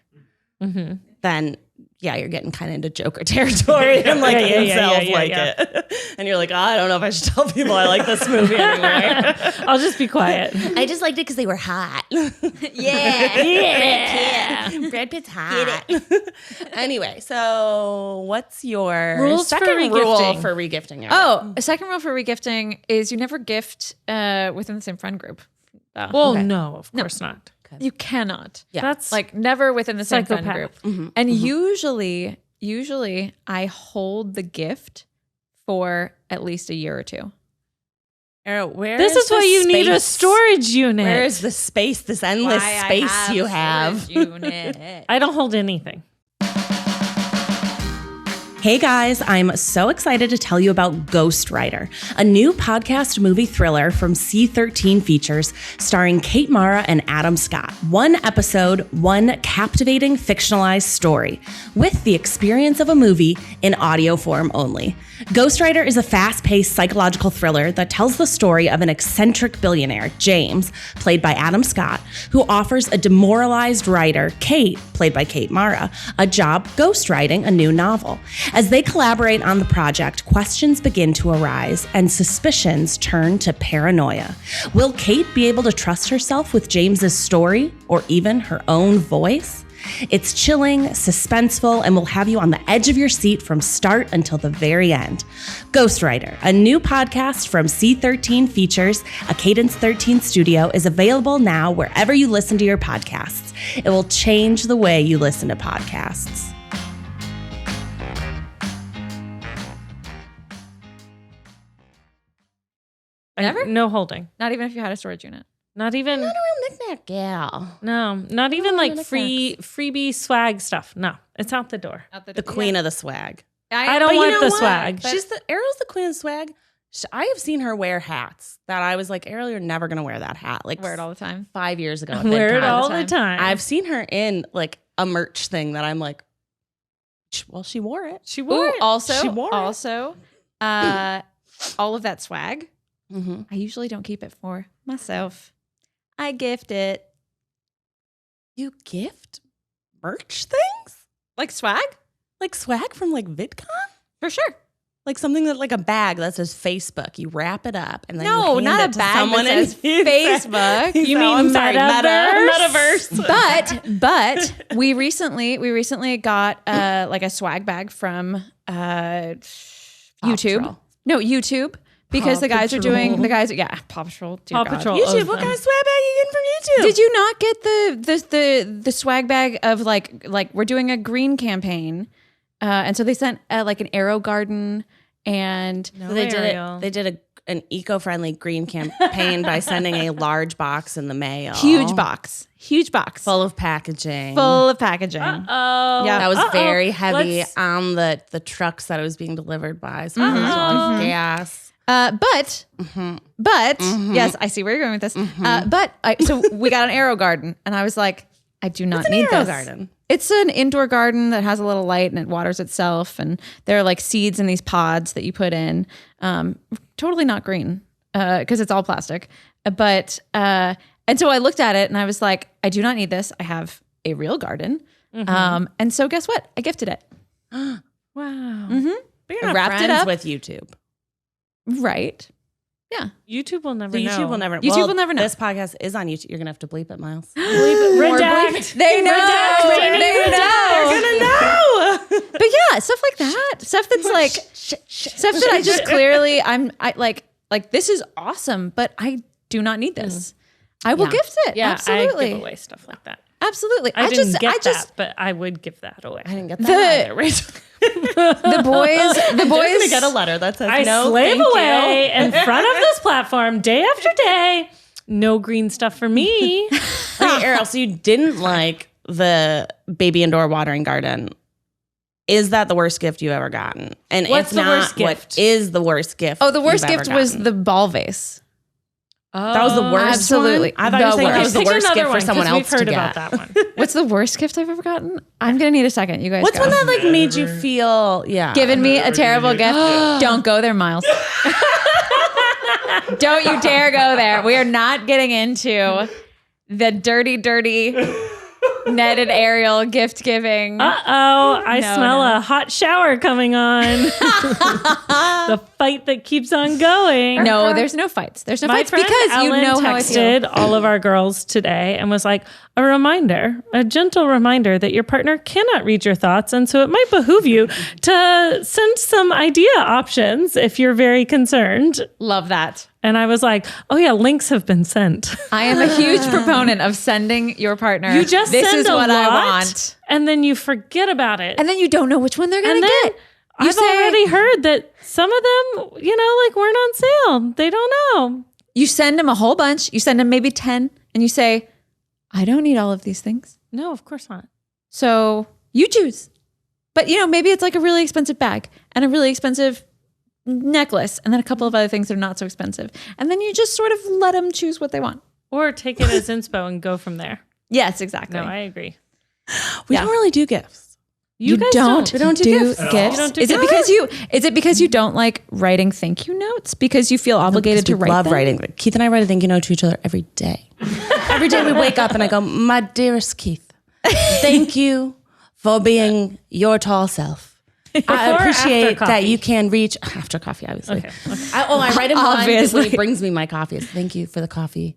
then yeah, you're getting kind of into Joker territory and like incels like it. And you're like, oh, I don't know if I should tell people I like this movie anyway. I'll just be quiet. I just liked it because they were hot. yeah. Brad Pitt's hot. Anyway, so what's your Rules for second rule regifting. for regifting? Oh, a second rule for regifting is you never gift within the same friend group. Well, no, of course not. You cannot. Yeah. That's Like never within the same friend Psychopath. group. And usually I hold the gift for at least a year or two. Where this is why the you need a space? storage unit. Where is the space, this endless space you have? Unit. I don't hold anything. Hey guys, I'm so excited to tell you about Ghostwriter, a new podcast movie thriller from C13 Features starring Kate Mara and Adam Scott. One episode, one captivating fictionalized story with the experience of a movie in audio form only. Ghostwriter is a fast-paced psychological thriller that tells the story of an eccentric billionaire, James, played by Adam Scott, who offers a demoralized writer, Kate, played by Kate Mara, a job ghostwriting a new novel. As they collaborate on the project, questions begin to arise and suspicions turn to paranoia. Will Kate be able to trust herself with James's story or even her own voice? It's chilling, suspenseful, and will have you on the edge of your seat from start until the very end. Ghostwriter, a new podcast from C13 Features, a Cadence 13 studio, is available now wherever you listen to your podcasts. It will change the way you listen to podcasts. Never? No holding. Not even if you had a storage unit. Not even. Not a real knickknack gal. No, not even like knickknacks. freebie swag stuff. No, it's out the door. The queen of the swag. I don't But you want know the what? swag. Ariel's the queen of swag. I have seen her wear hats that I was like, Ariel, you're never gonna wear that hat. Like Wear it all the time. 5 years ago. at Wear it VidCon. all the time. I've seen her in like a merch thing that I'm like, well, she wore it. She wore it. She Also, wore it. all of that swag, Mm-hmm. I usually don't keep it for myself. I gift it. You gift merch things? Like swag? Like swag from like VidCon? For sure. Like something that like a bag that says Facebook. You wrap it up and then No, you hand not it a to bag someone that says and Facebook. You No, mean I'm sorry, metaverse? But we recently got like a swag bag from YouTube. Patrol. No, YouTube. Because Paw the guys Patrol. Paw Patrol. Dear Paw God. Patrol. YouTube, what kind of swag bag you getting from YouTube? Did you not get the swag bag of like we're doing a green campaign, and so they sent like an arrow garden and No, So they did Ariel. it. They did an eco-friendly green campaign by sending a large box in the mail, huge box full of packaging. full of packaging. Oh, Yeah. That was very heavy Let's- on the trucks that it was being delivered by. So there was a lot of gas. But yes, I see where you're going with this. So we got an arrow garden, and I was like, I do not need Arrow this. garden. It's an indoor garden that has a little light and it waters itself, and there are like seeds in these pods that you put in. Totally not green because it's all plastic. But and so I looked at it and I was like, I do not need this. I have a real garden. And so guess what? I gifted it. Wow. But you're not Wrapped it friends up. with YouTube. Right. Yeah. YouTube will never The know. YouTube will never. YouTube will never know. This podcast is on YouTube. You're gonna have to bleep it, Miles. Redact. They know. Redact. They know. They're gonna know. But yeah, stuff like that. Stuff that's like stuff that I just clearly I like this is awesome, but I do not need this. I will Yeah. gift it. Yeah, absolutely. I give away stuff like that. Absolutely. I didn't get that, but I would give that away. I didn't get that The- either. Rachel. the boys You're gonna get a letter that says I no. slave thank away in front of this platform day after day. No green stuff for me. you. Okay, Ariel, so you didn't like the baby indoor watering garden. Is that the worst gift you've ever gotten? And What's if the not, worst what gift? is the worst gift? Oh, the worst you've ever gift was gotten? the ball vase. That was the worst. Absolutely. One? I thought you were saying The that was the Pick worst another gift for one, someone 'cause else we've heard to about get. that one. What's the worst gift I've ever gotten? I'm gonna need a second. You guys What's go. one that like made you feel? Yeah. Giving me a terrible gift? Don't go there, Miles. Don't you dare go there. We are not getting into the dirty netted Ariel gift giving. I No, smell no. a hot shower coming on. The fight that keeps on going. No, there's no fights. There's no My fights friend because Ellen you know how I feel. texted all of our girls today and was like, a gentle reminder that your partner cannot read your thoughts. And so it might behoove you to send some idea options if you're very concerned. Love that. And I was like, oh yeah, links have been sent. I am a huge proponent of sending your partner. You just this send is a what lot, I want, and then you forget about it. and then you don't know which one they're gonna And then get. You I've already heard that some of them, like weren't on sale. They don't know. You send them a whole bunch. You send them maybe 10, and you say, "I don't need all of these things, No, of course not. so you choose." But maybe it's like a really expensive bag and a really expensive necklace and then a couple of other things that are not so expensive. And then you just sort of let them choose what they want. Or take it as inspo and go from there. Yes, exactly. No, I agree. We don't really do gifts. You guys don't We don't do do gifts. gifts. You don't do Is it because you don't like writing thank you notes because you feel obligated to We write love them? writing. Keith and I write a thank you note to each other every day. Every day we wake up and I go, my dearest Keith, thank you for being your tall self. I or appreciate after that coffee? you can reach after coffee, obviously. Okay. I write him one Obviously. when he brings me my coffee. It's, thank you for the coffee.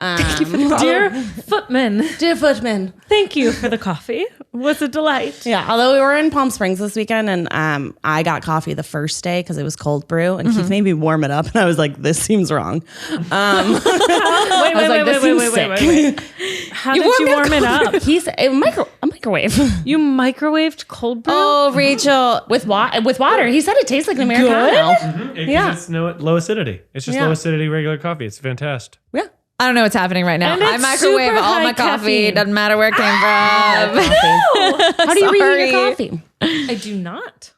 Dear Footman, Dear Footman. thank you for the coffee. Was a delight. Yeah, although we were in Palm Springs this weekend and I got coffee the first day because it was cold brew and Keith made me warm it up and I was like, this seems wrong. Wait. How You did you warmed warm it up? He's a microwave. You microwaved cold brew? Oh, Rachel. with water. He said it tastes like an Americano. Yeah. It's low acidity. It's just Yeah. low acidity regular coffee. It's fantastic. Yeah. I don't know what's happening right now. And I it's microwave super all my high coffee. caffeine. Doesn't matter where it came from. How do you reheat your Sorry. coffee? I do not.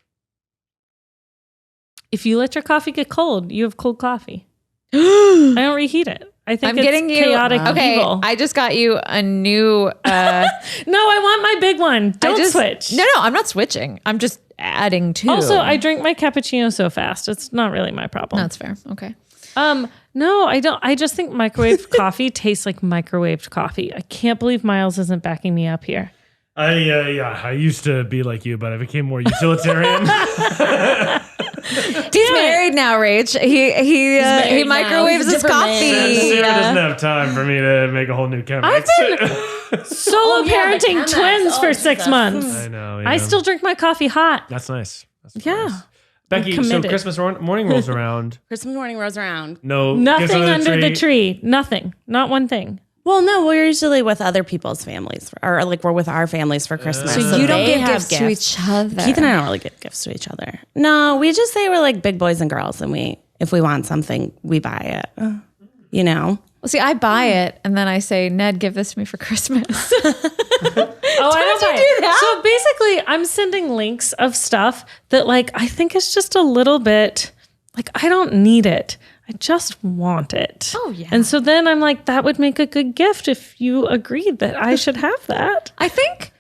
If you let your coffee get cold, you have cold coffee. I don't reheat it. I think I'm it's getting you. chaotic Okay, evil. I just got you a new. No, I want my big one. Don't switch. No, I'm not switching. I'm just adding to. Also, I drink my cappuccino so fast. It's not really my problem. That's fair. Okay. No, I don't. I just think microwaved coffee tastes like microwaved coffee. I can't believe Miles isn't backing me up here. I used to be like you, but I became more utilitarian. He's married now, Rach. He married now. microwaves He's a his different coffee. man. Sarah doesn't have time for me to make a whole new camera. I've been solo parenting the twins Chemex. for Oh, 6 Jesus. months. I know. I still drink my coffee hot. That's nice. That's Yeah. nice. Becky, so committed. Christmas morning rolls around. Christmas morning rolls around. No, gifts Nothing under the tree. Nothing. Not one thing. Well, no, we're usually with other people's families, or like we're with our families for Christmas. So you don't they give have gifts to each other. Keith and I don't really give gifts to each other. No, we just say we're like big boys and girls, and if we want something, we buy it. You know. Well, see, I buy it and then I say, Ned, give this to me for Christmas. Oh, I don't you buy do it. that? So basically, I'm sending links of stuff that, like, I think is just a little bit like I don't need it. I just want it. Oh, yeah. And so then I'm like, that would make a good gift if you agreed that I should have that. I think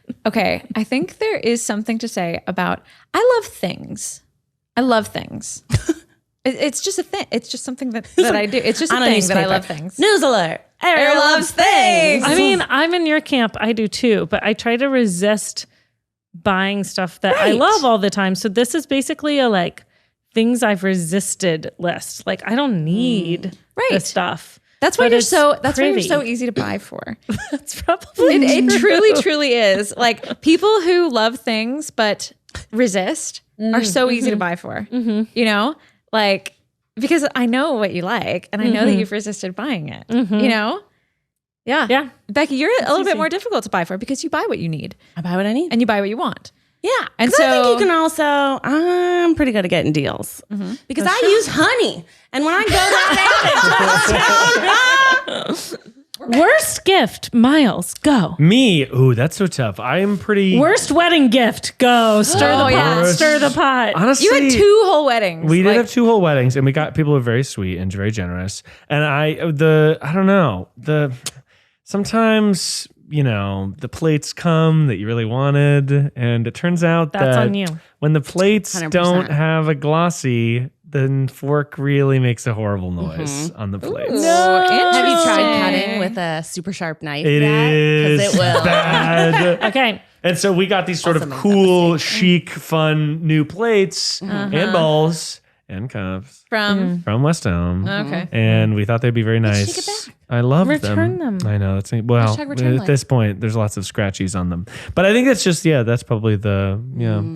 there is something to say about, I love things. It's just a thing. It's just something that I do. It's just a On a thing that I newspaper. love things. News alert. Ariel loves things. I mean, I'm in your camp. I do too, but I try to resist buying stuff that I Right. love all the time. So this is basically a like things I've resisted list. Like I don't need Right. this stuff. That's why But you're it's so. That's why you're pretty. so easy to buy for. That's probably It truly is. Like people who love things but resist are so easy to buy for. You know, like because I know what you like and I know that you've resisted buying it. You know, yeah. Becky, you're a little bit more difficult to buy for because you buy what you need I buy what I need. and you buy what you want. Yeah, And and so I so- think you can also. I'm pretty good at getting deals because I use honey, and when I go down worst gift. Miles, go. Me, ooh, that's so tough. I am pretty. Worst wedding gift. Go. Stir the pot. yeah. Stir the pot. Honestly, You had 2 whole weddings. We did Like, have 2 whole weddings, and we got people who are very sweet and very generous. And I don't know, sometimes the plates come that you really wanted, and it turns out That's that on you. when the plates 100%. don't have a glossy, then fork really makes a horrible noise on the plates. have you tried Interesting. cutting with a super sharp knife? It yet? 'Cause is it will. bad. Okay. And so we got these sort of Also makes cool, chic, fun new plates and bowls and cups from from West Elm. okay. And we thought they'd be very nice. take it back. I love Return them. I know that's well. Hashtag return At this point, there's lots of scratchies on them, but I think that's just that's probably the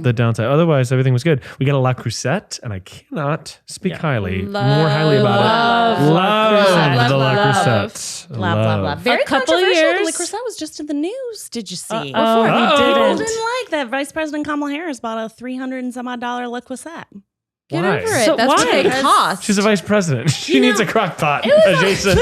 the downside. Otherwise, everything was good. We got a La Crusette, and I cannot speak more highly about it. Love the La Crusette. Love. Very couple controversial. years- The La Crusette was just in the news. Did you see? Oh, he Uh-oh. People didn't. didn't like that Vice President Kamala Harris bought a $300 and some odd La Crusette. Get Why? over it. So That's what why? they cost. She's a vice president. She needs a crock pot adjacent.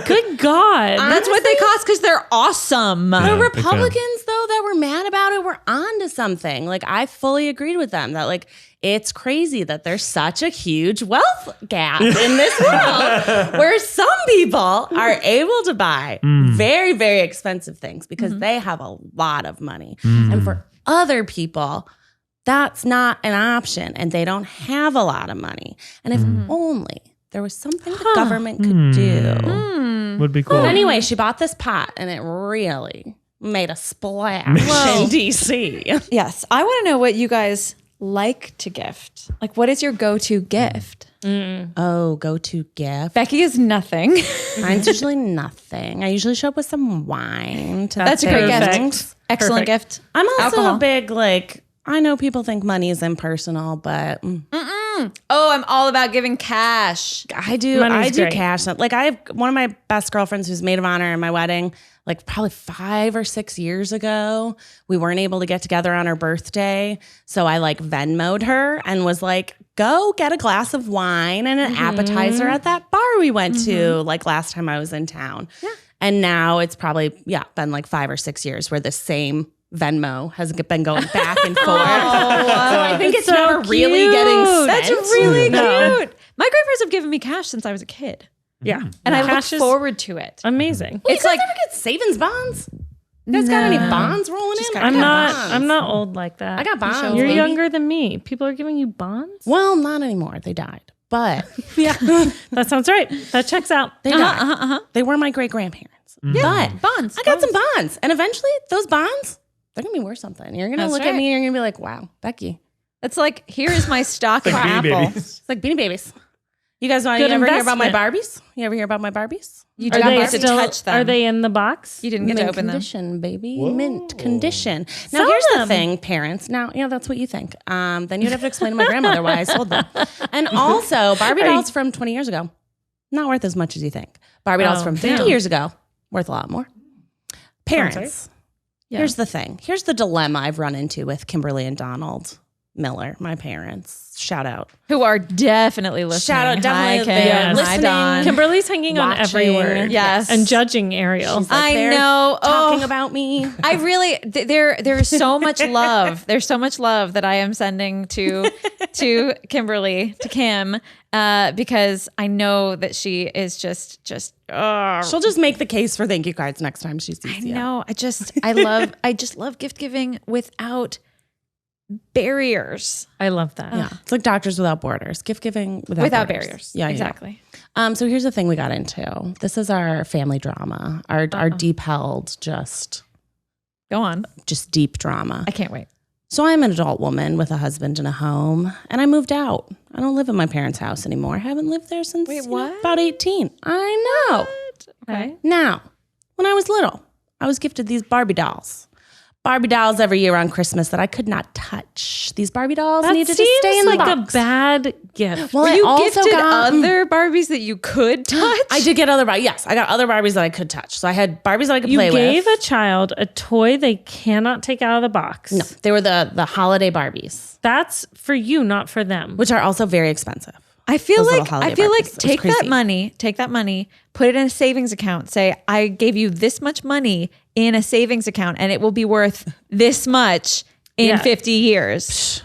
Good God. That's what they cost because they're awesome. The Yeah, Republicans, though, that were mad about it were onto something. Like, I fully agreed with them that, like, it's crazy that there's such a huge wealth gap in this world where some people are able to buy very, very expensive things because they have a lot of money. And for other people, that's not an option and they don't have a lot of money. And if only there was something the government could do. Would be cool. But anyway, she bought this pot and it really made a splash in DC. Yes. I want to know what you guys like to gift. Like, what is your go-to gift? Oh, go-to gift. Becky is nothing. Mine's usually nothing. I usually show up with some wine. That's a great Perfect. gift. Excellent gift. I'm also Alcohol. a big, like, I know people think money is impersonal, but Oh, I'm all about giving cash. I do. Money's I do great. cash. Like, I have one of my best girlfriends who's maid of honor in my wedding. Like, probably 5 or 6 years ago, we weren't able to get together on her birthday, so I like Venmo'd her and was like, "Go get a glass of wine and an appetizer at that bar we went to like last time I was in town." Yeah. And now it's probably been like 5 or 6 years where the same Venmo has been going back and forth. So I think it's so never really getting cute. spent. That's really No. cute. My grandparents have given me cash since I was a kid. Yeah. And I look Cash is forward to it. amazing. Wait, It's you guys like- ever get savings bonds? You guys got any bonds rolling in? I'm I got not bonds. I'm not old like that. I got bonds. You're baby. younger than me. People are giving you bonds? Well, not anymore. They died. But That sounds right. That checks out. they died. They were my great grandparents. But Bonds. I got some bonds. And eventually those bonds, they're going to be worth something. You're going to That's look at right. me and you're going to be like, wow, Becky. It's like, here is my stock for Like Beanie Apple. Babies. It's like Beanie Babies. You guys want Good to ever hear about my investment. Barbies? You ever hear about my Barbies? You Are did they not get to still touch them. Are they in the box? You didn't get to Mint open them. condition, baby. Mint condition. Now, Sell here's the them. thing, parents. Now, that's what you think. Then you'd have to explain to my grandmother why I sold them. And also, Barbie dolls from 20 years ago, not worth as much as you think. Barbie dolls from 50 damn. years ago, worth a lot more. Parents, Yeah. here's the thing. Here's the dilemma I've run into with Kimberly and Donald Miller, my parents. Shout out. Who are definitely listening. Shout out, definitely. Hi, They're Kim. Hi, listening. Don. Kimberly's hanging on every Watching. word. Yes. And judging Ariel. She's like, I they're know. talking Oh. about me. I really there's so much love. There's so much love that I am sending to Kimberly, to Kim, because I know that she is just She'll just make the case for thank you cards next time she sees I you. know. I just love gift giving without barriers. I love that. Yeah. It's like Doctors Without Borders. Gift giving without barriers. Yeah, Exactly. So here's the thing we got into. This is our family drama. Our deep held, just Go on. deep drama. I can't wait. So I'm an adult woman with a husband and a home, and I moved out. I don't live in my parents' house anymore. I haven't lived there since Wait, you know, what? about 18. I know. Okay. Now, when I was little, I was gifted these Barbie dolls. Barbie dolls every year on Christmas that I could not touch. These Barbie dolls That needed to seems stay in like the box. a bad gift. Well, I You also gifted got other Barbies that you could touch? I did get other Barbies. Yes, I got other Barbies that I could touch. So I had Barbies that I could You play gave with. a child a toy they cannot take out of the box. No, they were the holiday Barbies, That's for you, not for them. which are also very expensive. I feel Those little like holiday I feel like Barbies. It was take that crazy. money, put it in a savings account. Say I gave you this much money in a savings account, and it will be worth this much in Yeah. 50 years.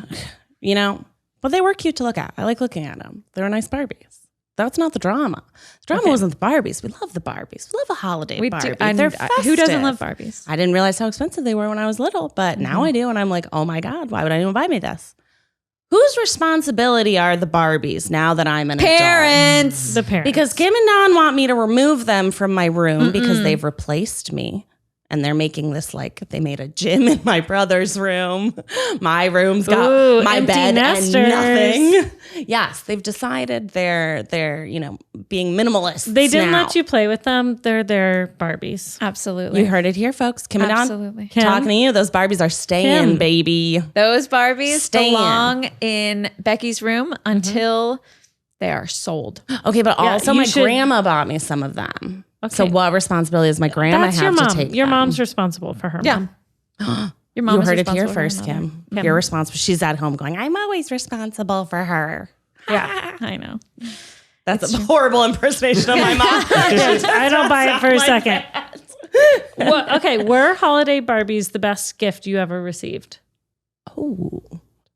You know, but they were cute to look at. I like looking at them. They were nice Barbies. That's not the drama. The drama wasn't the Barbies. We love the Barbies. We love a holiday We Barbie. do. And They're who doesn't festive. love Barbies? I didn't realize how expensive they were when I was little, but now I do. And I'm like, oh my God, why would anyone buy me this? Whose responsibility are the Barbies now that I'm an adult? Parents. The parents. Because Kim and Don want me to remove them from my room because they've replaced me. And they're making this like they made a gym in my brother's room. My room's got Ooh, my empty bed nesters. and nothing. Yes, they've decided they're being minimalists. they didn't now. let you play with them. They're their Barbies. Absolutely. You heard it here, folks. Kim and Don Absolutely. Kim? talking to you. Those Barbies are staying, Kim. baby. Those Barbies Staying. belong in Becky's room until they are sold. Okay, but also you my should- grandma bought me some of them. So Okay. what responsibility does my grandma That's have your to mom. take? Your them? mom's responsible for her Yeah. mom. Your mom You is heard it here responsible for her first, mother. Kim. You're responsible. She's at home going, I'm always responsible for her. Yeah, I know. That's a horrible impersonation of my mom. I don't buy it for a second. Well, okay, were holiday Barbies the best gift you ever received? Oh.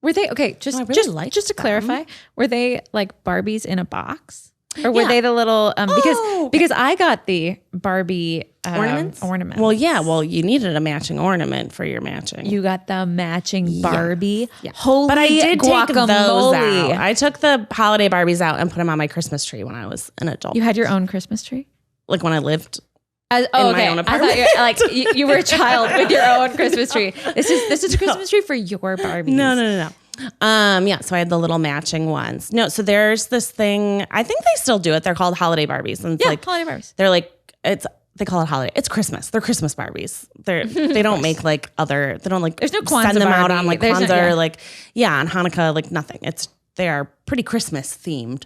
Were they okay? I really liked Just to them. clarify, were they like Barbies in a box, or were Yeah. they the little Oh, because I got the Barbie Ornaments? Ornaments. Well, yeah. Well, you needed a matching ornament for your matching. You got the matching Barbie. Holy But I did take those guacamole. out. I took the holiday Barbies out and put them on my Christmas tree when I was an adult. You had your own Christmas tree? Like when I lived. My own apartment. I thought you were a child with your own Christmas tree. This is a Christmas tree for your Barbies. No. Yeah, so I had the little matching ones. No, so there's this thing. I think they still do it. They're called holiday Barbies, and it's like holiday Barbies. they're like they call it holiday. It's Christmas. They're Christmas Barbies. They don't make like other. They don't like. There's no Kwanzaa send them out Barbie. on like There's no- Kwanzaa yeah. or like on Hanukkah, like nothing. They are pretty Christmas themed.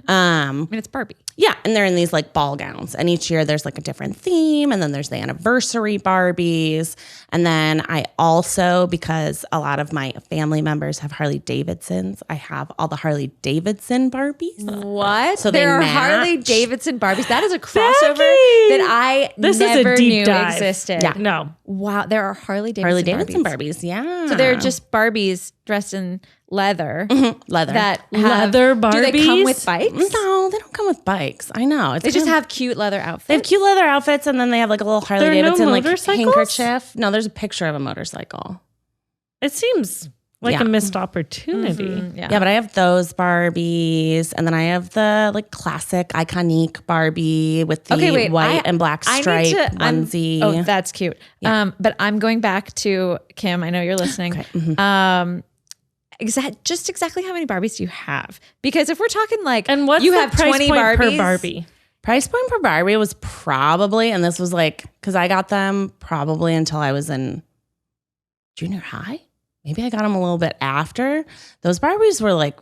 I mean, it's Barbie. Yeah, and they're in these like ball gowns, and each year there's like a different theme, and then there's the anniversary Barbies, and then I also, because a lot of my family members have Harley Davidsons, I have all the Harley Davidson Barbies. What? So there are they Harley match. Davidson Barbies. That is a crossover that I This never is a deep knew dive. existed. Yeah. No. Wow, there are Harley Davidson Harley Davidson Barbies. Barbies, yeah. So they're just Barbies dressed in leather leather. that have, Leather Do they come Barbies? with bikes? No, they don't come with bikes. I know. They just have cute leather outfits. They have cute leather outfits, and then they have like a little Harley There are no Davidson like motorcycles? handkerchief. No, there's a picture of a motorcycle. It seems like Yeah. a missed opportunity. Yeah. Yeah, but I have those Barbies, and then I have the like classic, iconic Barbie with the white and black stripe onesie. Oh, that's cute. But I'm going back to Kim. I know you're listening. Okay. Exactly how many Barbies do you have? Because if we're talking like, And what's you the have price 20 point Barbies per Barbie? Price point per Barbie was probably, and this was like, because I got them probably until I was in junior high. Maybe I got them a little bit after. Those Barbies were like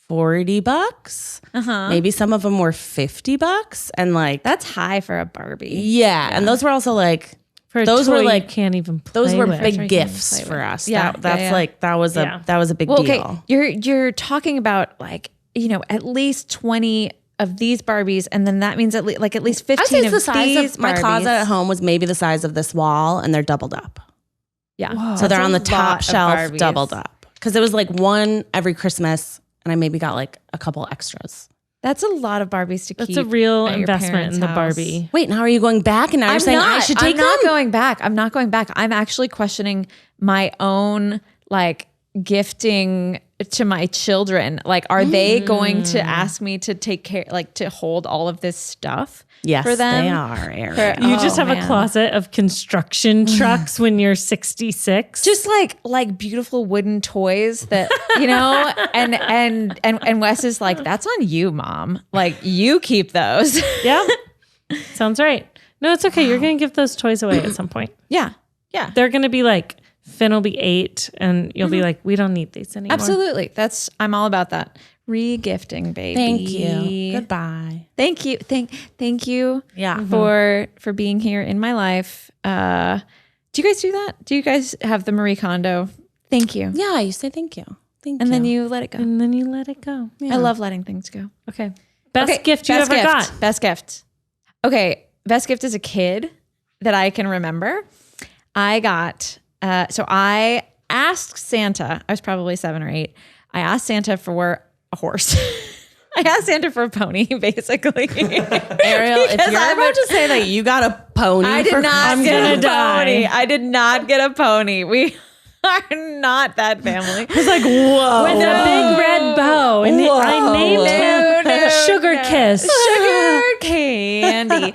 $40. Maybe some of them were $50, and like That's high for a Barbie. yeah. And those were also like For a those toy were you like can't even play those were with. big gifts for us. Yeah, That's yeah. like that was Yeah. a big Well, deal. okay, you're talking about like, at least 20 of these Barbies, and then that means at least 15 I would say it's of the size these of my Barbies. closet at home was maybe the size of this wall, and they're doubled up. Yeah. So they're That's on a the top lot of shelf, Barbies. doubled up. Because it was like one every Christmas, and I maybe got like a couple extras. That's a lot of Barbies to keep. That's a real at your investment parents' in the house. Barbie. Wait, now are you going back? And now you're saying I should take I'm not them? going back. I'm not going back. I'm actually questioning my own like gifting to my children. Like, are they going to ask me to take care, like to hold all of this stuff Yes, for them? they are, Ariel. You just have man. a closet of construction trucks when you're 66. Just like beautiful wooden toys that, and Wes is like, that's on you, Mom. Like, you keep those. yeah. Sounds right. No, it's okay. You're going to give those toys away at some point. Yeah. Yeah. They're going to be like, Finn will be 8 and you'll be like, we don't need these anymore. Absolutely. I'm all about that. Regifting, baby. Thank you. Goodbye. Thank you. Thank you. Yeah. For being here in my life. Do you guys do that? Do you guys have the Marie Kondo? Thank you. Yeah, you say thank you. Thank you. And then you let it go. And then you let it go. I love letting things go. Okay. Best gift you best ever gift. got. Best gift. Okay. Best gift as a kid that I can remember. I got, so I asked Santa, I was probably 7 or 8. I asked Santa for a horse. I asked Santa for a pony, basically. Ariel, if you're about to say that you got a pony, I did not I'm get gonna a die. pony. I did not get a pony. We are not that family. It's like, whoa. With a big red bow. And I named him Sugar Kiss. Sugar candy.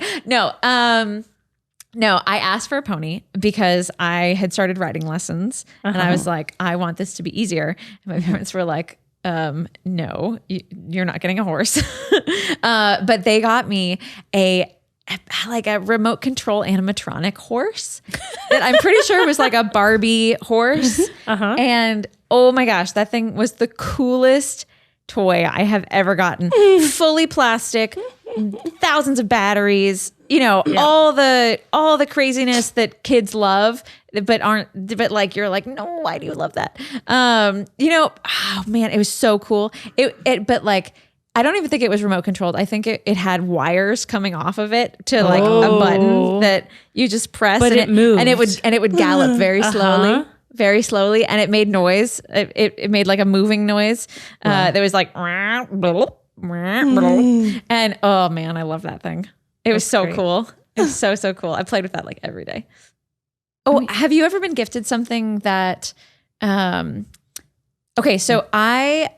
No, I asked for a pony because I had started riding lessons and I was like, I want this to be easier. And my parents were like, no, you're not getting a horse. But they got me a remote control animatronic horse that I'm pretty sure was like a Barbie horse. And oh my gosh, that thing was the coolest toy I have ever gotten. Fully plastic, thousands of batteries, all the craziness that kids love, but like, you're like, no, why do you love that? Oh man, it was so cool. But like, I don't even think it was remote controlled. I think it had wires coming off of it to like a button that you just press, but and it moved, and it would gallop very slowly. Very slowly, and it made noise. It made like a moving noise. There was like, and oh man, I love that thing. It was so cool. It was so cool. I played with that like every day. Oh, have you ever been gifted something that? Okay, so I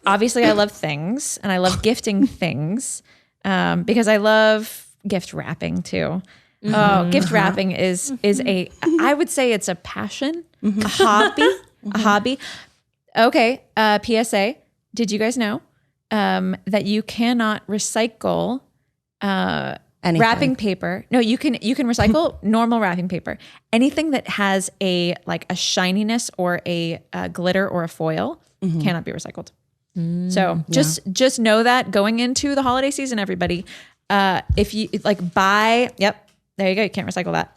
obviously I love things, and I love gifting things because I love gift wrapping too. Oh, gift wrapping is a, I would say it's a passion, a hobby. Okay. PSA. Did you guys know that you cannot recycle wrapping paper? No, you can recycle normal wrapping paper. Anything that has a shininess or a glitter or a foil cannot be recycled. So just know that going into the holiday season, everybody. If you buy, there you go. You can't recycle that.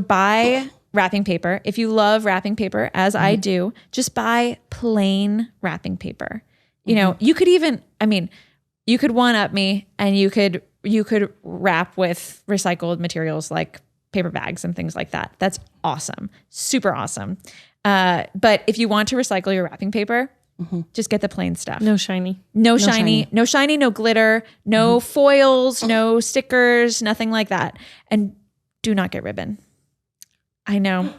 Buy wrapping paper. If you love wrapping paper, as I do, just buy plain wrapping paper. You could even, you could one up me, and you could wrap with recycled materials like paper bags and things like that. That's awesome. Super awesome. But if you want to recycle your wrapping paper, just get the plain stuff. No shiny, no glitter, no foils, no stickers, nothing like that. And do not get ribbon. I know.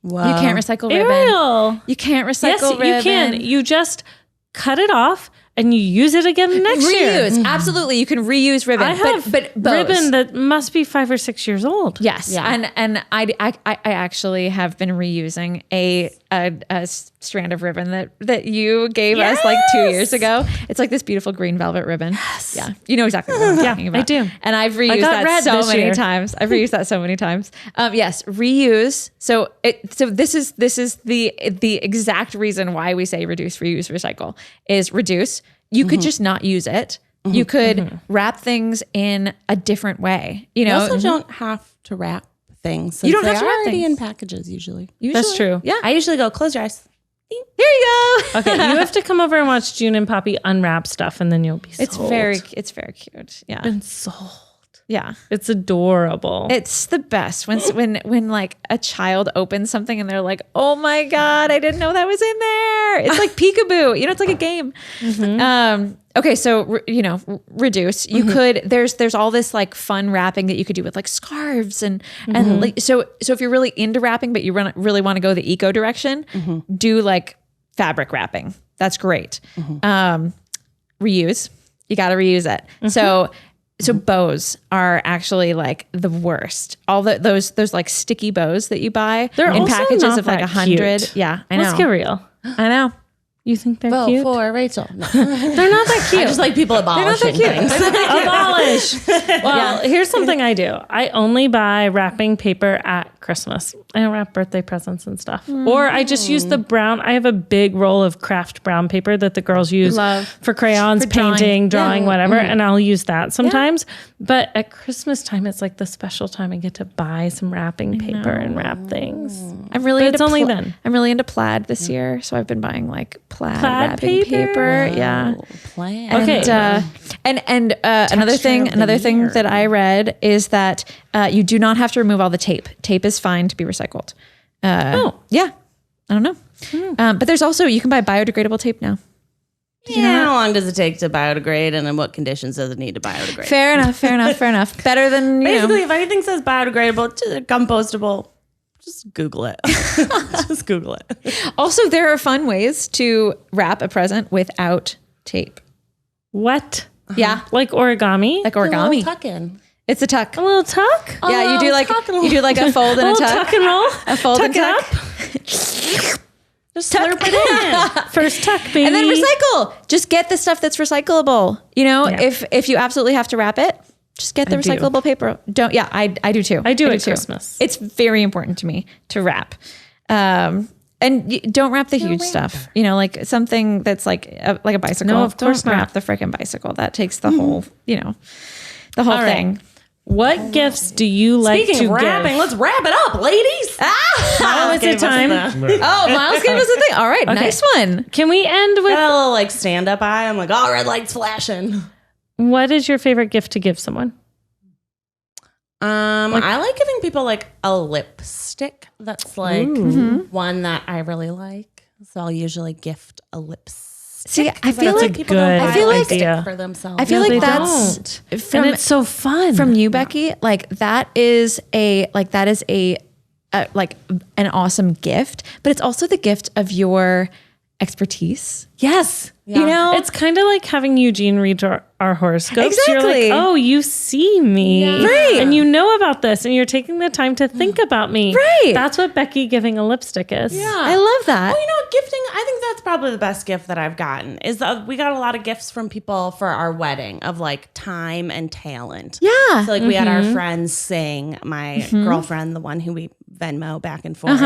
Wow. You can't recycle ribbon. Ariel. You can't recycle ribbon. Yes, you can. You just cut it off and you use it again next year. Reuse. Absolutely. You can reuse ribbon. I have but ribbon that must be 5 or 6 years old. Yes. Yeah. And I actually have been reusing a strand of ribbon that you gave us like 2 years ago. It's like this beautiful green velvet ribbon. Yes. Yeah. You know exactly what I'm talking about. I do. And I've reused that so many times. I've reused that so many times. Yes. Reuse. So this is the exact reason why we say reduce, reuse, recycle is reduce. You could just not use it. You could wrap things in a different way. You also don't have to wrap things. You don't have to wrap already things in packages usually. That's true. Yeah. I usually go, close your eyes. There you go. Okay, you have to come over and watch June and Poppy unwrap stuff, and then you'll be sold. It's very cute. Yeah. Been sold. Yeah. It's adorable. It's the best when like a child opens something and they're like, oh my God, I didn't know that was in there. It's like peekaboo, it's like a game. Okay. So, reduce, you could, there's all this like fun wrapping that you could do with like scarves and like, so if you're really into wrapping, but you really want to go the eco direction, do like fabric wrapping. That's great. Reuse, you got to reuse it. So bows are actually like the worst. All those like sticky bows that you buy in packages of like 100. Cute. Yeah, I know. Let's get real. I know. You think they're cute? For Rachel. No. They're not that cute. I just like people abolishing things. Abolish. Well, here's something I do. I only buy wrapping paper at Christmas. I don't wrap birthday presents and stuff. Or I just use the brown. I have a big roll of craft brown paper that the girls use for crayons, painting, drawing, whatever. And I'll use that sometimes. But at Christmas time, it's like the special time I get to buy some wrapping paper and wrap things. I'm really into then. I'm really into plaid this year. So I've been buying like plaid wrapping paper. Yeah. Plaid. Okay. And another thing that I read is that you do not have to remove all the tape. Tape is fine to be recycled. Yeah. I don't know. But there's also, you can buy biodegradable tape now. How long does it take to biodegrade, and in what conditions does it need to biodegrade? Fair enough. Better than, Basically, if anything says biodegradable, compostable, just Google it. Just Google it. Also, there are fun ways to wrap a present without tape. What? Yeah. Like origami? Like origami. Tuck in. It's a tuck. A little tuck? Yeah, you do like a fold and a tuck. Tuck and roll. A fold and tuck. Just slurp it in. First tuck, baby. And then recycle. Just get the stuff that's recyclable. If you absolutely have to wrap it, just get the recyclable paper. I do too. I do at Christmas. It's very important to me to wrap. And don't wrap the huge stuff. You know, like something that's like a bicycle. No, of course don't wrap not. the freaking bicycle. That takes the whole, you know, the whole thing. What gifts do you like Speaking to of wrapping, give? let's wrap it up, ladies. Oh, is it time? Oh, Miles gave us a thing. All right, nice one. Can we end with Got a little like stand up eye. I'm like, oh, red lights flashing. what is your favorite gift to give someone? I like giving people like a lipstick that's like one that I really like. So I'll usually gift a lipstick. See, I feel That's a like people good don't buy I feel like- lipstick idea. for themselves. I feel No, like they that's and it's so fun. from you, Becky. Like that is a like an awesome gift, but it's also the gift of your expertise. yes. You know, It's kind of like having Eugene read our horoscopes. You're Exactly. like, oh, you see me. Right. And you know about this and you're taking the time to think about me. Right. That's what Becky giving a lipstick is. Yeah. I love that. Well, you know what, gifting, I think that's probably the best gift that I've gotten is we got a lot of gifts from people for our wedding of like time and talent. Yeah. So like we had our friends sing. My girlfriend, the one who we Venmo back and forth,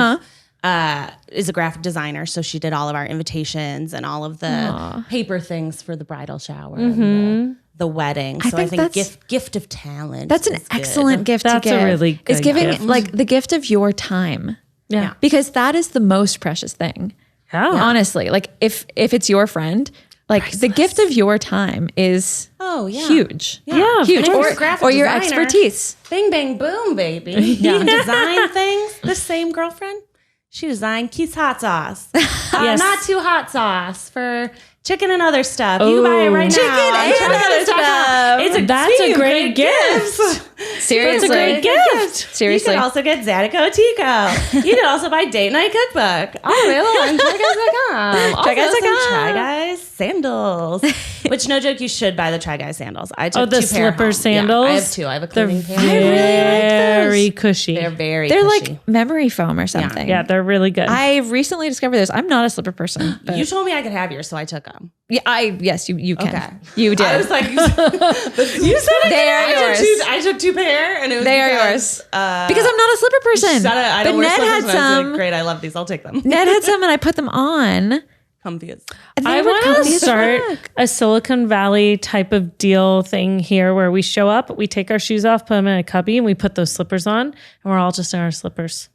is a graphic designer. So she did all of our invitations and all of the paper things for the bridal shower and the wedding. So I think think that's- gift of talent. That's an is good. excellent gift That's to a give. really Is good giving gift. like the gift of your time. Yeah. Because that is the most precious thing. Yeah. Honestly, like if it's your friend, like the gift of your time is huge. Yeah, Huge. And if you're Or, a graphic or your designer, expertise. Bing, bang, boom, baby. You design things. This same girlfriend, she designed Keith's hot sauce. Yes. Not too hot sauce for chicken and other stuff. You can buy it right Chicken now. and other stuff. That's a great gift. Seriously. That's a great gift. Seriously. You can also get Zydeco Tico. You can also buy Date Night Cookbook. All available on tryguys.com. Also Tryguys.com. some Try Guys sandals. Which, no joke, you should buy the Try Guys sandals. I took the 2 pair slipper home. sandals? Yeah, I have 2. I have a They're cleaning pair. very cushy. They're very They're cushy. like memory foam or something. Yeah, they're really good. I recently discovered this. I'm not a slipper person. But You told me I could have yours, so I took them. yeah, yes, you can. Okay. You did. I was like, you said it. They are yours. I took 2 pair, and it was They are because, yours. Because I'm not a slipper person. I But don't wear Ned slippers, had and I was like, some. great, I love these. I'll take them. Ned had some, and I put them on. Comfy as. And they I were want comfy to as start fuck. a Silicon Valley type of deal thing here where we show up, we take our shoes off, put them in a cubby, and we put those slippers on, and we're all just in our slippers.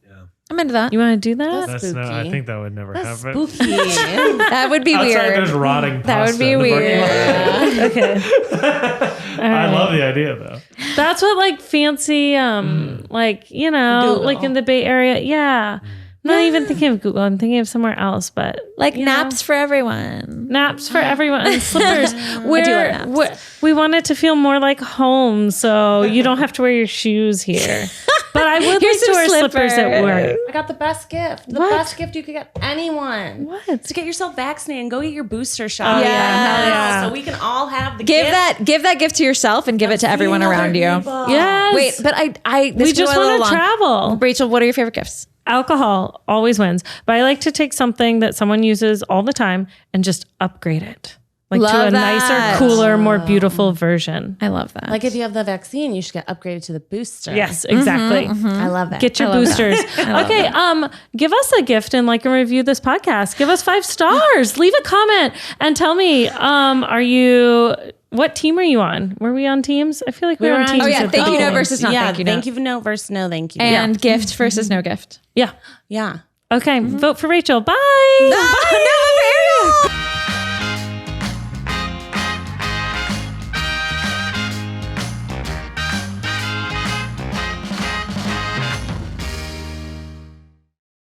I'm into that. You want to do that? That's Spooky. I think that would never happen. Spooky. That would be Outside, weird. there's rotting pasta. That would be in the parking weird. lot. Okay. I love the idea though. That's what like fancy, like, you know, Google. like in the Bay Area. Yeah. I'm not even thinking of Google. I'm thinking of somewhere else, but Like you naps for everyone. naps for everyone and slippers. love naps. We want it to feel more like home, so you don't have to wear your shoes here. But I would Here's like to some wear slippers at work. I got the best gift. The What? best gift you could get anyone. What? To get yourself vaccinated and go get your booster shot. yeah. Hell yeah. So we can all have the Give gift. that gift to yourself and give it to everyone Seeing around other you. people. Yes. Wait, but this we could just go a little want to long. travel. Rachel, what are your favorite gifts? Alcohol always wins, but I like to take something that someone uses all the time and just upgrade it, like to Love a that. nicer, cooler, more beautiful version. I love that. Like if you have the vaccine, you should get upgraded to the booster. Yes, exactly. I love that. Get your boosters. Okay, give us a gift and like and review this podcast. Give us 5 stars. Leave a comment and tell me, what team are you on? Were we on teams? I feel like we were on teams. Oh, yeah, at thank the you, no beginning. versus not yeah, thank you, no. thank you, no versus no, thank you. And gift versus no gift. Yeah. yeah. Okay, vote for Rachel. Bye. No,